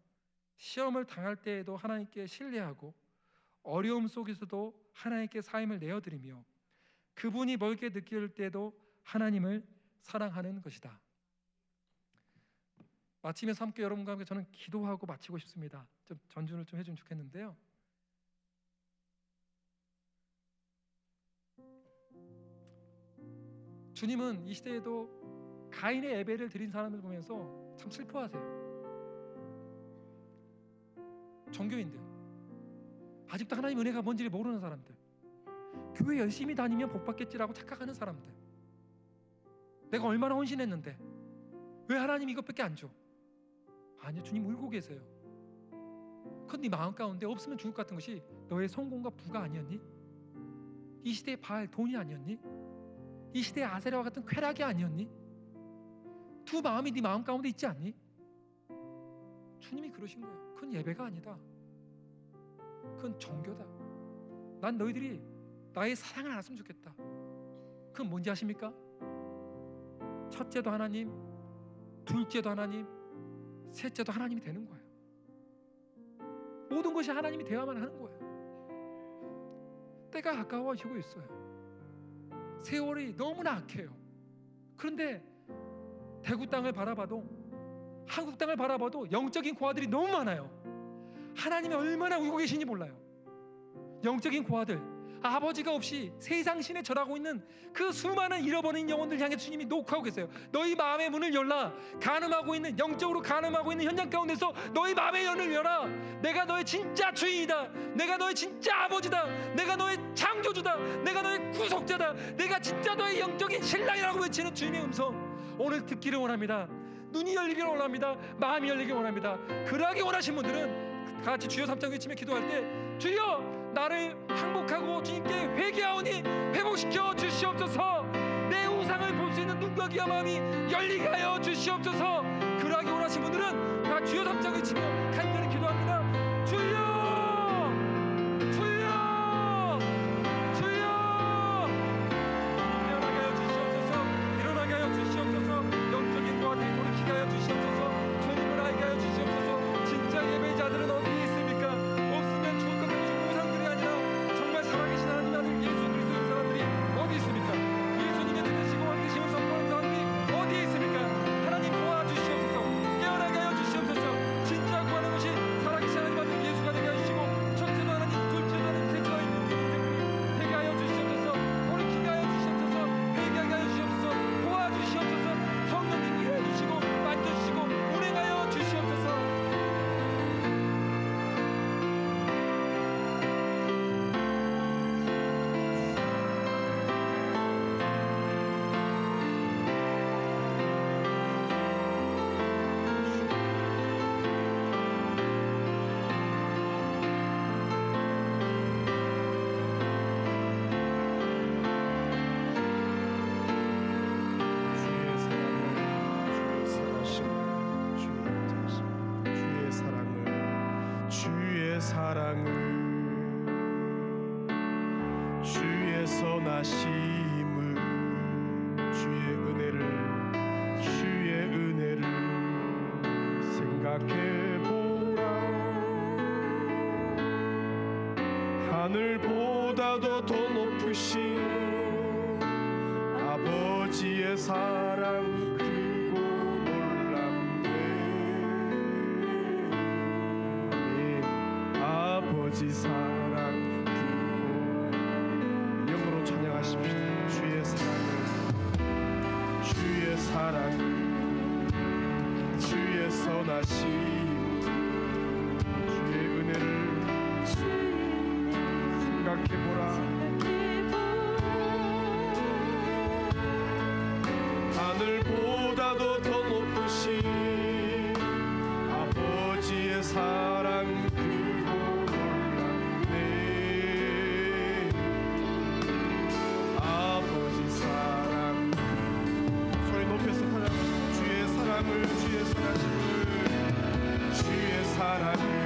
시험을 당할 때에도 하나님께 신뢰하고 어려움 속에서도 하나님께 삶을 내어드리며 그분이 멀게 느낄 때도 하나님을 사랑하는 것이다. 마치면서 함께 여러분과 함께 저는 기도하고 마치고 싶습니다. 좀 전준을 좀 해주면 좋겠는데요. 주님은 이 시대에도 가인의 예배를 드린 사람을 보면서 참 슬퍼하세요. 종교인들, 아직도 하나님 은혜가 뭔지를 모르는 사람들, 교회 열심히 다니면 복 받겠지라고 착각하는 사람들, 내가 얼마나 헌신했는데 왜 하나님 이것밖에 안 줘? 아니요, 주님 울고 계세요. 그건 네 마음 가운데 없으면 죽을 것 같은 것이 너의 성공과 부가 아니었니? 이 시대의 바알 돈이 아니었니? 이 시대의 아세라와 같은 쾌락이 아니었니? 두 마음이 네 마음 가운데 있지 않니? 주님이 그러신 거예요. 그건 예배가 아니다. 그건 종교다. 난 너희들이 나의 사랑을 알았으면 좋겠다. 그건 뭔지 아십니까? 첫째도 하나님, 둘째도 하나님, 셋째도 하나님이 되는 거예요. 모든 것이 하나님이 되어야만 하는 거예요. 때가 가까워지고 있어요. 세월이 너무나 악해요. 그런데 대구 땅을 바라봐도, 한국 땅을 바라봐도 영적인 고아들이 너무 많아요. 하나님이 얼마나 울고 계신지 몰라요. 영적인 고아들, 아버지가 없이 세상 신에 절하고 있는 그 수많은 잃어버린 영혼들 향해 주님이 녹화하고 계세요. 너희 마음의 문을 열라. 가늠하고 있는, 영적으로 가늠하고 있는 현장 가운데서 너희 마음의 문을 열라. 내가 너의 진짜 주인이다. 내가 너의 진짜 아버지다. 내가 너의 창조주다. 내가 너의 구속자다. 내가 진짜 너의 영적인 신랑이라고 외치는 주님의 음성, 오늘 듣기를 원합니다. 눈이 열리기를 원합니다. 마음이 열리기를 원합니다. 그러하기 원하신 분들은 다 같이 주여 3장 외치며 기도할 때, 주여 나를 항복하고 주님께 회개하오니 회복시켜 주시옵소서. 내 우상을 볼 수 있는 눈과 귀와 마음이 열리게 하여 주시옵소서. 그러하기 원하신 분들은 다 주여 3장 외치며 간절히 기도합니다. 주여, 주여, 주여, 일어나게 하여 주시옵소서. 일어나게 하여 주시옵소서. 영적인 고아들이 돌이키게 하여 주시옵소서. 주님을 알게 하여 주시옵소서. 진짜 예배자들은 어디에 있습니까? 없으면 죽을 것 같은 우상들이 아니라 정말 살아계신 하나님 아들 예수 그리스도의 사람들이 어디 있습니까? 예수님의 뜻이고 왕되심을 선포하는 사람들이 어디에 있습니까? 하나님 도와주시옵소서. 깨어나게 하여 주시옵소서. 진짜 구하는 것이 살아 주의 사랑을 주의 선하심을 주의 은혜를 생각해보라. 하늘보다도 더 높으신 아버지의 사랑 크고 놀랍네. 아버지 사랑 크고. 영으로 찬양하십시다. 주의 사랑을 주의 선하심 주의 은혜를 생각해보라. 하늘보다도 더 높으신 아버지의 사랑 크고 놀랍네. 아버지 사랑 소리 높여서 찬양합시다. 주의 사랑을 주의 선하심을 주의 사랑을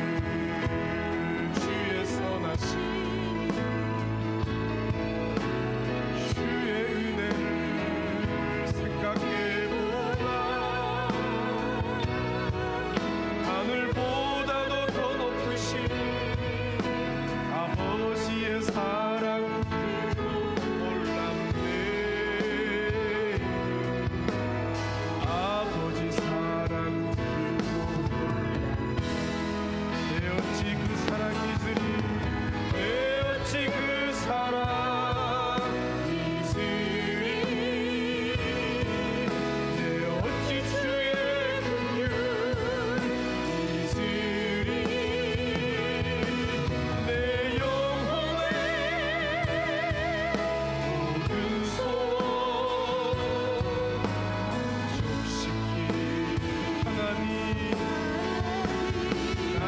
주의 선하심 주의 은혜를 생각해보라. 하늘보다도 더 높으신 아버지의 사랑 크고 놀랍네. 아버지 사랑 크고 놀랍네. 내 어찌 그 사랑이 잊으리. 내 어찌 그 사랑 잊으리. 내 어찌 주의 긍휼 잊으리. 내 영혼의 모든 소원 만족시킨 하나님. 나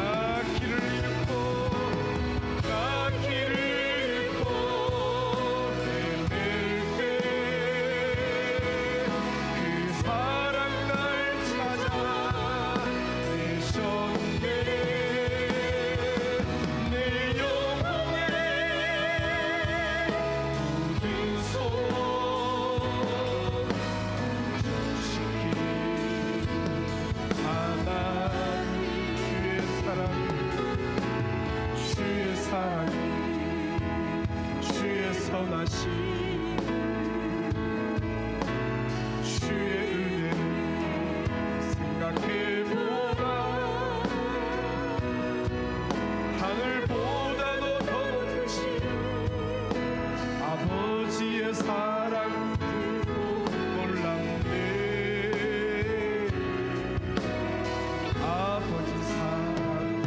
길을 잃고 헤맬 때 그 사랑 날 찾아 내셨네. 내 영혼의 모든 소원 만족시킨 하나님. 주의 사랑 주의 선하심 주의 은혜를 생각해보라. 하늘보다도 더 높으신 아버지의 사랑 크고 놀랍네. 아버지 사랑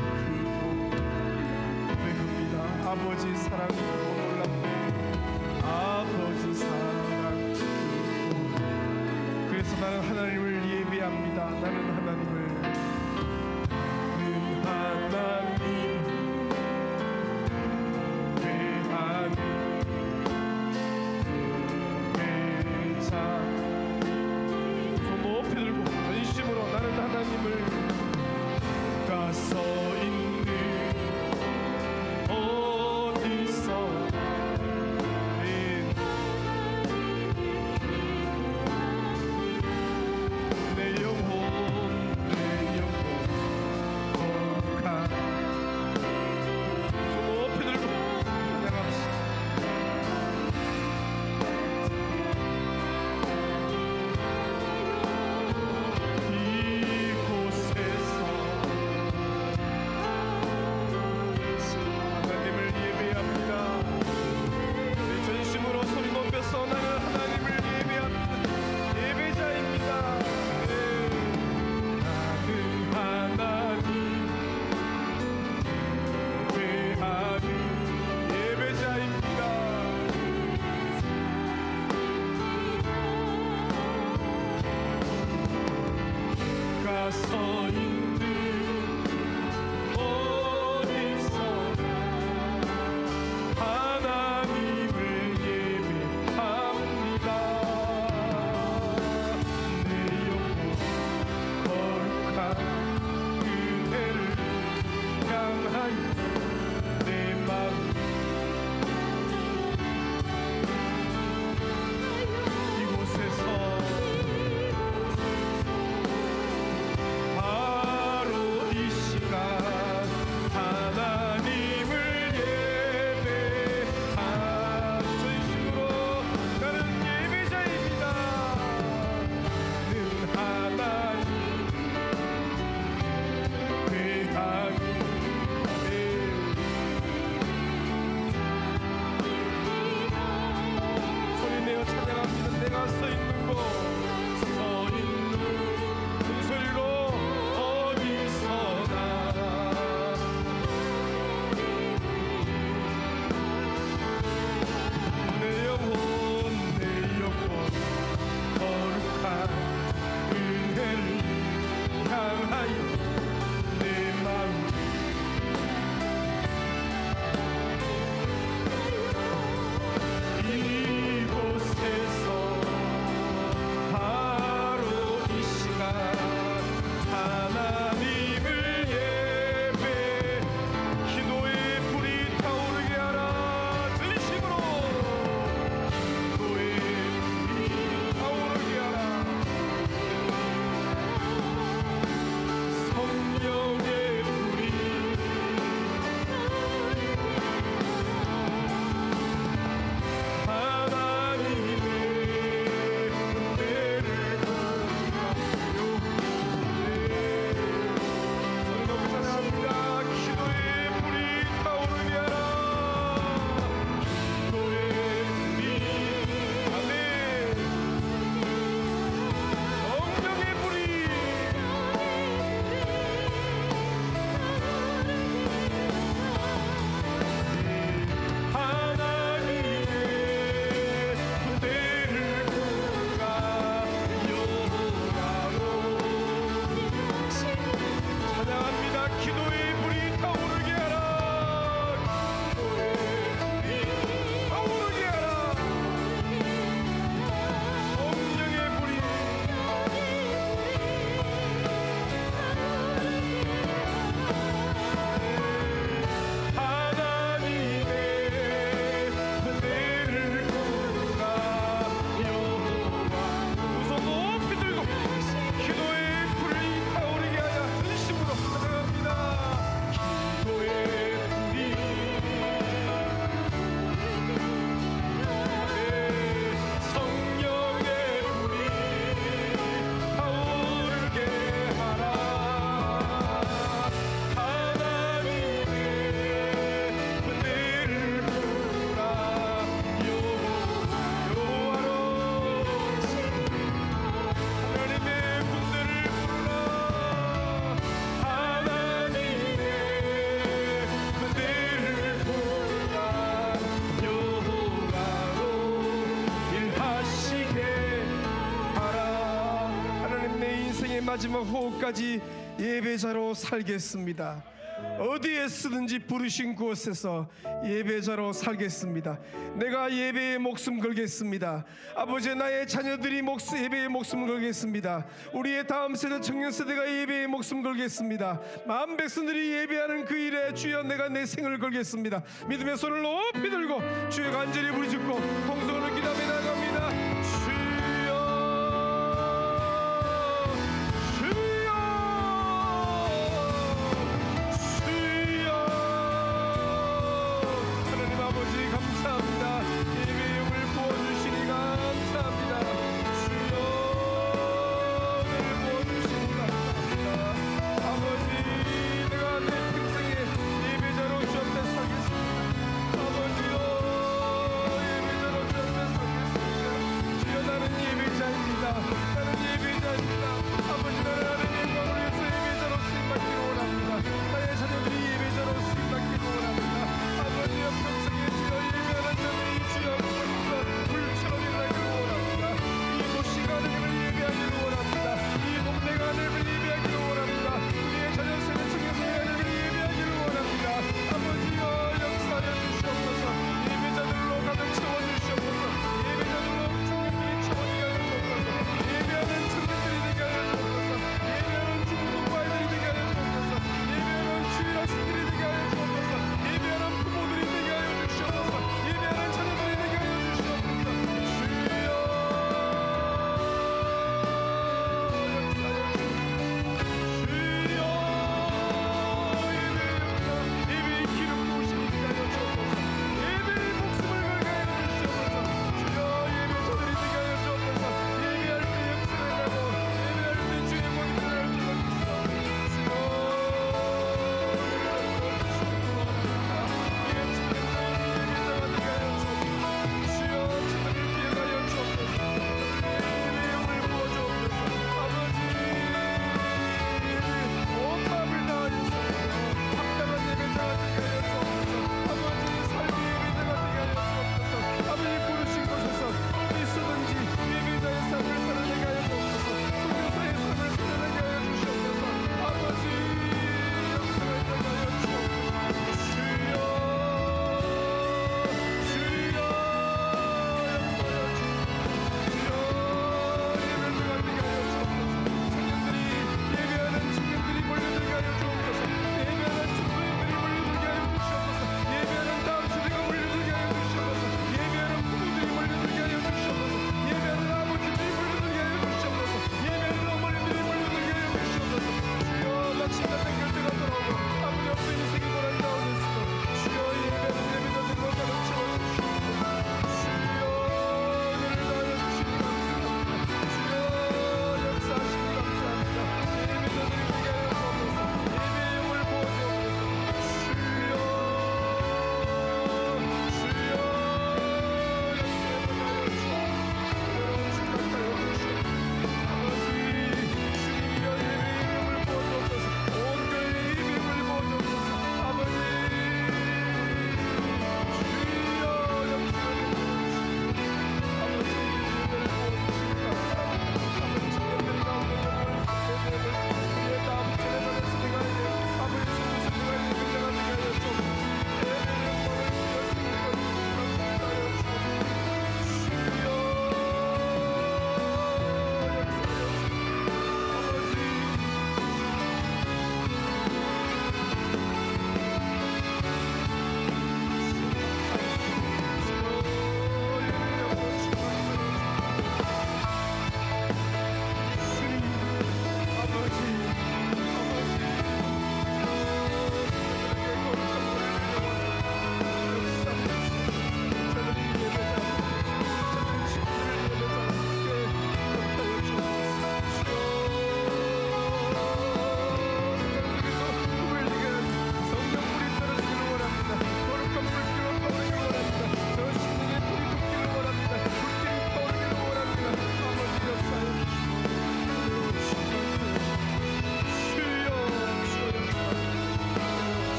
고백합니다. 아버지 사랑 크고 놀랍네. 아버지 사랑 크고. 그래서 나는 하나님을 예배합니다. 나는 하나님을 회하니 회자 손 높이 들고 전심으로 나는 하나님을 가서 있는 어디서 나의 마지막 호흡까지 예배자로 살겠습니다. 어디에 쓰든지 부르신 곳에서 예배자로 살겠습니다. 내가 예배에 목숨 걸겠습니다. 아버지, 나의 자녀들이 예배에 목숨 걸겠습니다. 우리의 다음 세대 청년 세대가 예배에 목숨 걸겠습니다. 마음 백성들이 예배하는 그 일에 주여 내가 내 생을 걸겠습니다. 믿음의 손을 높이 들고 주여 간절히 부르짖고 통성으로 기도하며 나갑니다. 예배자로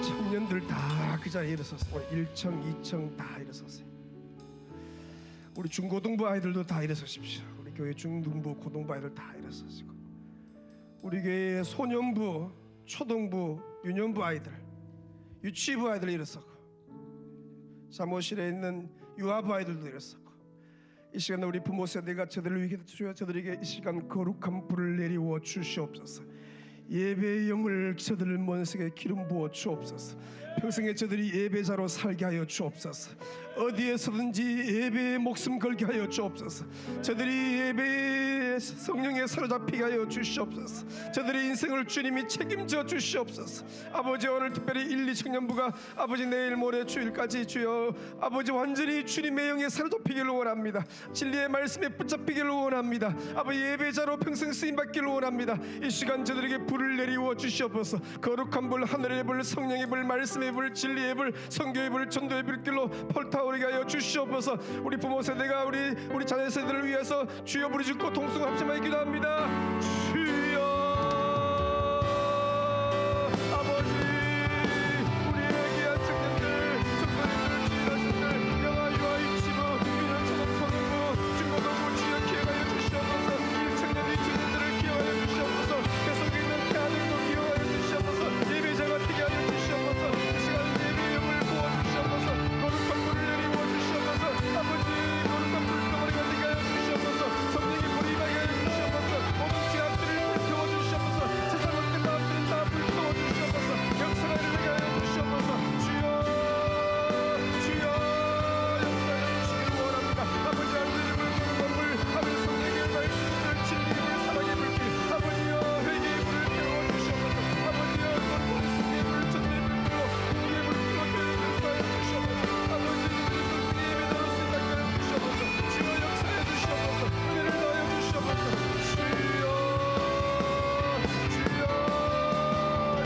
청년들 다 그 자리에 일어섰어요. 1청, 2청 다 일어섰어요. 우리 중고등부 아이들도 다 일어서십시오. 우리 교회 중등부, 고등부 아이들 다 일어서시고, 우리 교회 소년부, 초등부, 유년부 아이들, 유치부 아이들 일어서고, 사무실에 있는 유아부 아이들도 일어서고, 이 시간에 우리 부모 세대가 저들을 위해 주여 저들에게 이 시간 거룩한 불을 내리워 주시옵소서. 예배의 영을 저들을 먼색에 기름 부어 주옵소서. 평생에 저들이 예배자로 살게 하여 주옵소서. 어디에서든지 예배에 목숨 걸게 하여 주옵소서. 저들이 예배에 성령에 사로잡히게 하여 주시옵소서. 저들의 인생을 주님이 책임져 주시옵소서. 아버지, 오늘 특별히 1, 2 청년부가 아버지 내일 모레 주일까지 주여 아버지 완전히 주님의 영에 사로잡히기를 원합니다. 진리의 말씀에 붙잡히기를 원합니다. 아버지, 예배자로 평생 쓰임받기를 원합니다. 이 시간 저들에게 불을 내리워 주시옵소서. 거룩한 불, 하늘의 불, 성령의 불, 말씀의 불, 진리의 불, 성교의 불, 전도의 불길로 펄타오르게 하여 주시옵소서. 우리 부모 세대가 우리 자녀 세대를 위해서 주여 부르짖고 동성 합심하여 기도합니다. 주여 아버지, 우리의 귀한 청년들, 청소년들, 주일하신들, 영아, 유아, 유치부, 유년, 초등, 소년부, 중고등부 주여 기억하여 주시옵소서. 1청년, 2청년들을 기억하여 주시옵소서. 계속 있는 태아들도 기억하여 주시옵소서. 예배자가 되게 하여 주시옵소서. 이 시간 예배의 영을 부어주시옵소서. 거룩한 불을 내리워 주시옵소서. 아버지, 거룩한 불덩어리가 되게 하여 주시옵소서. 성령의 불이 임하게 하여 주시옵소서. 모든 죄악들을 불태워 주시옵소서. 세상 어떤 마음들은 다 불태워 주시옵소서. 역사가 일어나게 하여 주시옵소서. 주여 주여 역사해 주시기를 원합니다. 아버지, 하늘의 불, 거룩한 불, 하늘 성령의 말씀들, 진리의 불, 사랑의 불길, 아버지여 회개의 불을 태워 주시옵소서. 아버지여 거룩한 성령의 불, 전도의 불길로, 우리의 불길로 태워 주시옵소서. 아버지, 우리 예배자로 쓰임받게 하여 주시옵소서. 주여 역사해 주시옵소서. 은혜를 더하여 주시옵소서. 주여 주여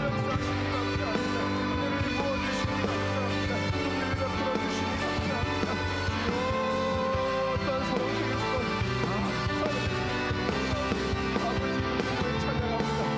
역사하시니 감사합니다. 은혜를 부어주시니 감사합니다. 은혜를 베풀어 주시니 감사합니다. 주여 어떠한 상황 속에서도 아버지, 주님을 찬양합니다. 주님을颂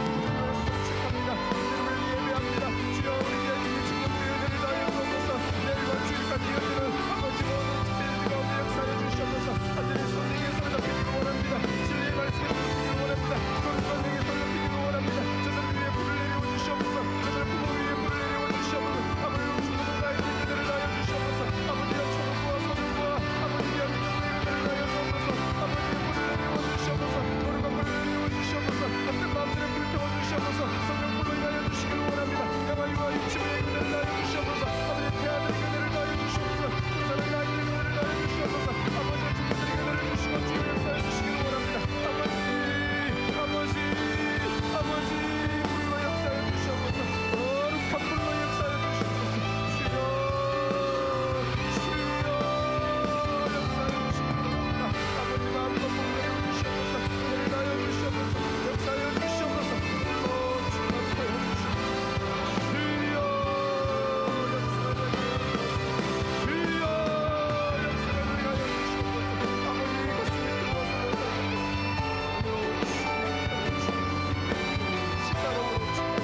축합니다. 주님을 예배합니다. 주여 우리의 유치원들의 은혜를 다하여 주옵소서. 내일과 주일까지 이어지는 아버지 모든 특별히 가운데 역사해 주시옵소서. 하늘의 성령의 손을 잡히기를 원합니다. 진리의 말씀에 붙이기를 원합니다. 거룩한 영의 손을 잡히기를 원합니다. 저들 위에 불을 내리워 주시옵소서. 저들 부모 위에 불을 내리워 주시옵소서. 아버지, 중고등 아이들 은혜를 다하여 주시옵소서. 아버지여 초등부와 소중부와 아버지여 유년부의 은혜를 다하여 주옵소서. 아버지의 불을 내리워 주시옵소서. 거룩한 불을 내리워 주시옵소서. 어떤 마음들을 불태워 주시옵소서. 성령 불로 인하여 주시기를 원합니다. 영아, 유아, 유치부의 은혜를 다하여 주시옵소서. 아버지, 태아들의 은혜를 다하여 주시옵소서. 중사의 아이들의 은혜를 다하여 주시옵소서. 아버지, 주님들의 은혜를 주시고 주여 역사해 주시기를 원합니다. 아버지, 아버지, 아버지, 불로 역사해 주시옵소서. 거룩한 불로 역사해 주시옵소서. 주여 주여 역사해 주시기를 원합니다. 아버지, 마음껏 복 내려 주시옵소서. 은혜를 다하여 주시옵소서. 역사해 주시옵소서. 불로 주님께여 주시옵소서. 주여 역사해 주시옵소서. 주여 역사를 하여 주시옵소서. 아버지, 가슴이 뜨거워서 십자가로 주시옵소서.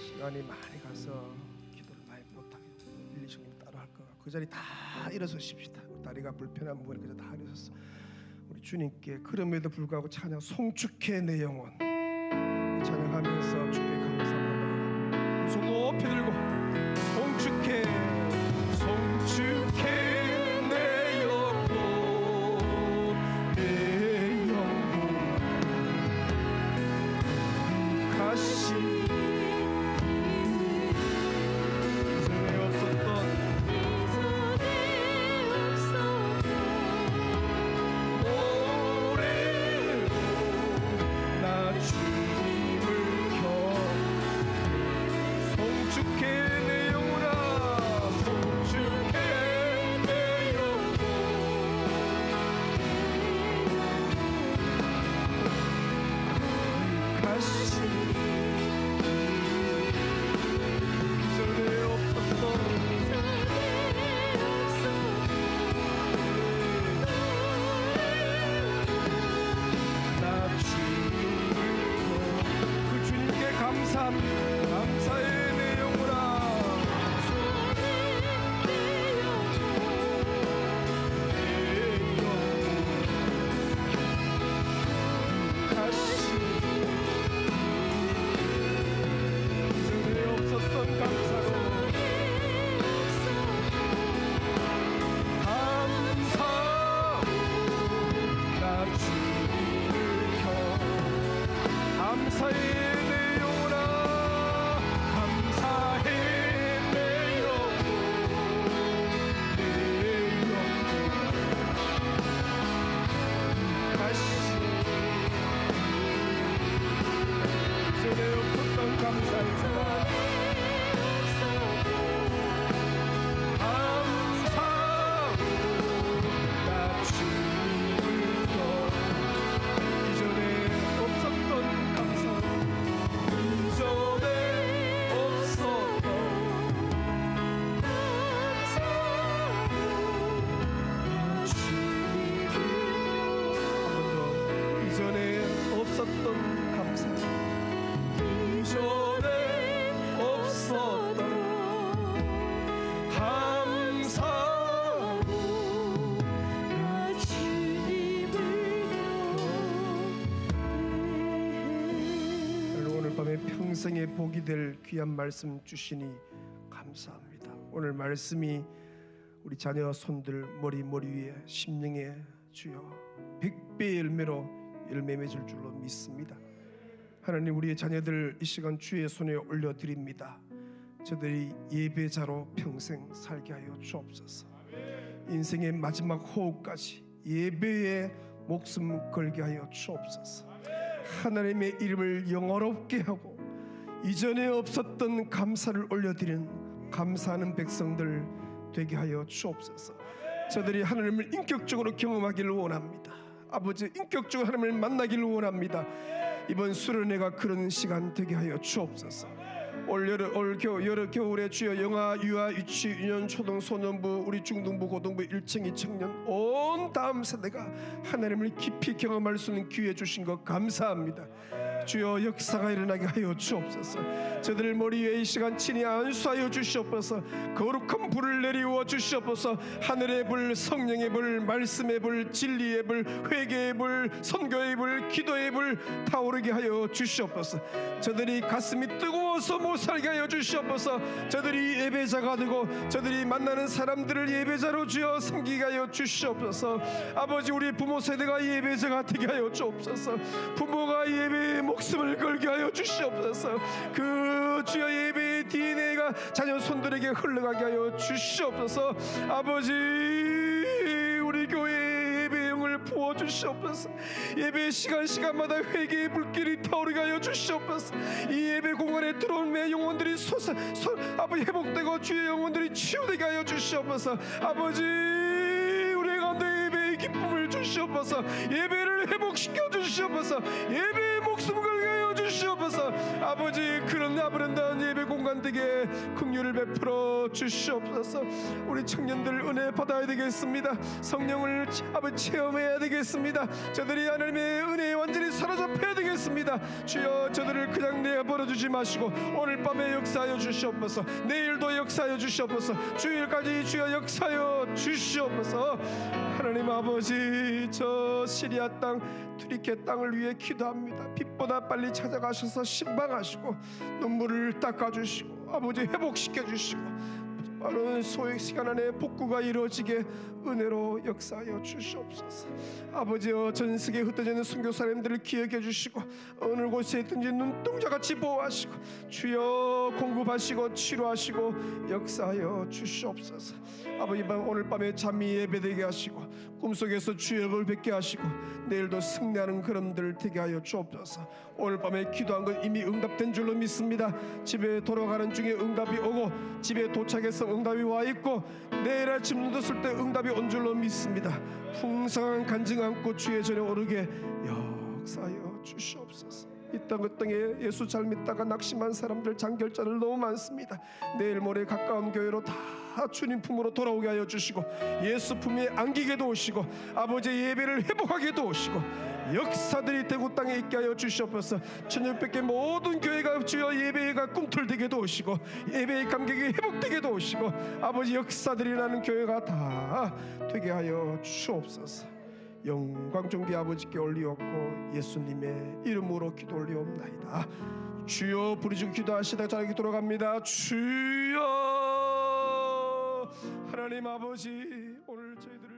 시간이 많이 가서 기도를 많이 못하게 1, 2청년 따로 할 거가 그 자리 다 일어서십시다. 다리가 불편한 분은 그저 다 일어서서 우리 주님께 그럼에도 불구하고 찬양 송축해 내 영혼 찬양하면서 주께 감사합니다. 손 높이 들고 송축해 송축해 내 영혼 내 영혼 가시 이전에 없었던 노래로 나 주님을 겨 송축해 감사의 내 영혼아 이전에 없었던 감사로 나 주님을 켜 감사의 내 영혼아 감사의 내 영혼 다시 이전에 없었던 감사입니다. 나 주님을 켜 이전에 없었던 감사 이전에 없었던 한번더 이전에 없었던 감사 이전에 없었던 감사 오늘 밤에 평생의 복이 될 귀한 말씀 주시니 감사합니다. 오늘 말씀이 우리 자녀 손들 머리 위에 심령에 주여 100배의 열매로 열매 맺을 줄로 믿습니다. 하나님 우리의 자녀들 이 시간 주의 손에 올려드립니다. 저들이 예배자로 평생 살게 하여 주옵소서. 인생의 마지막 호흡까지 예배에 목숨 걸게 하여 주옵소서. 하나님의 이름을 영화롭게 하고 이전에 없었던 감사를 올려드리는 감사하는 백성들 되게 하여 주옵소서. 저들이 하나님을 인격적으로 경험하기를 원합니다. 아버지 인격적으로 하나님을 만나기를 원합니다. 이번 수련회가 그런 시간 되게 하여 주옵소서. 올 겨울에 주여 영아, 유아, 유치, 유년, 초등, 소년부, 우리 중등부, 고등부 1층, 2청년 온 다음 세대가 하나님을 깊이 경험할 수 있는 기회 주신 것 감사합니다. 주여 역사가 일어나게 하여 주옵소서. 저들 머리 위에 이 시간 친히 안수하여 주시옵소서. 거룩한 불을 내리워 주시옵소서. 하늘의 불, 성령의 불, 말씀의 불, 진리의 불, 회개의 불, 선교의 불, 기도의 불 타오르게 하여 주시옵소서. 저들이 가슴이 뜨거워서 못 살게 하여 주시옵소서. 저들이 예배자가 되고 저들이 만나는 사람들을 예배자로 주여 섬기게 하여 주시옵소서. 아버지 우리 부모 세대가 예배자가 되게 하여 주옵소서. 부모가 예배에 목숨을 걸게 하여 주시옵소서. 그 주여 예배의 DNA가 자녀 손들에게 흘러가게 하여 주시옵소서. 아버지 우리 교회에 예배의 영을 부어주시옵소서. 예배 시간마다 회개의 불길이 타오르게 하여 주시옵소서. 이 예배 공간에 들어온 매 영혼들이 아버지 회복되고 주의 영혼들이 치유되게 하여 주시옵소서. 아버지 우리 가운데 예배의 기쁨을 주시옵소서. 예배를 회복시켜 주시옵소서. 예배의 목숨 걸게 하여 주시옵소서. 아버지 그런 아브란다한 예배 공간 되게 긍휼을 베풀어 주시옵소서. 우리 청년들 은혜 받아야 되겠습니다. 성령을 아버지 체험해야 되겠습니다. 저들이 하나님의 은혜에 완전히 사로잡혀야 되겠습니다. 주여 저들을 그냥 내버려 두지 마시고 오늘 밤에 역사하여 주시옵소서. 내일도 역사하여 주시옵소서. 주일까지 주여 역사하여 주시옵소서. 하나님 아버지 저 시리아 땅 투리케 땅을 위해 기도합니다. 빛보다 빨리 찾아가셔서 신방하시고 눈물을 닦아주시고 아버지 회복시켜주시고 빠른 소액 시간 안에 복구가 이루어지게 은혜로 역사하여 주시옵소서. 아버지여 전 세계에 흩어져 있는 선교사님들을 기억해 주시고 어느 곳에 있든지 눈동자같이 보호하시고 주여 공급하시고 치료하시고 역사하여 주시옵소서. 아버지 오늘 밤에 잠이 예배되게 하시고 꿈속에서 주역을 뵙게 하시고 내일도 승리하는 그런들 되게 하여 주옵소서. 오늘 밤에 기도한 건 이미 응답된 줄로 믿습니다. 집에 돌아가는 중에 응답이 오고 집에 도착해서 응답이 와 있고 내일 아침 눈 떴을 때 응답이 온 줄로 믿습니다. 풍성한 간증 안고 주의 전에 오르게 역사하여 주시옵소서. 이 땅에 예수 잘 믿다가 낙심한 사람들 장결자들 너무 많습니다. 내일 모레 가까운 교회로 다 다 주님 품으로 돌아오게 하여 주시고 예수 품에 안기게 도우시고 아버지의 예배를 회복하게 도우시고 역사들이 대구 땅에 있게 하여 주시옵소서. 1600개 모든 교회가 주여 예배가 꿈틀대게 도우시고 예배의 감격이 회복되게 도우시고 아버지 역사들이 나는 교회가 다 되게 하여 주옵소서. 영광 존귀 아버지께 올리옵고 예수님의 이름으로 기도 올리옵나이다. 주여. 부르짖고 기도하시다 자에게 돌아갑니다. 주여. 하나님 아버지, 오늘 저희들을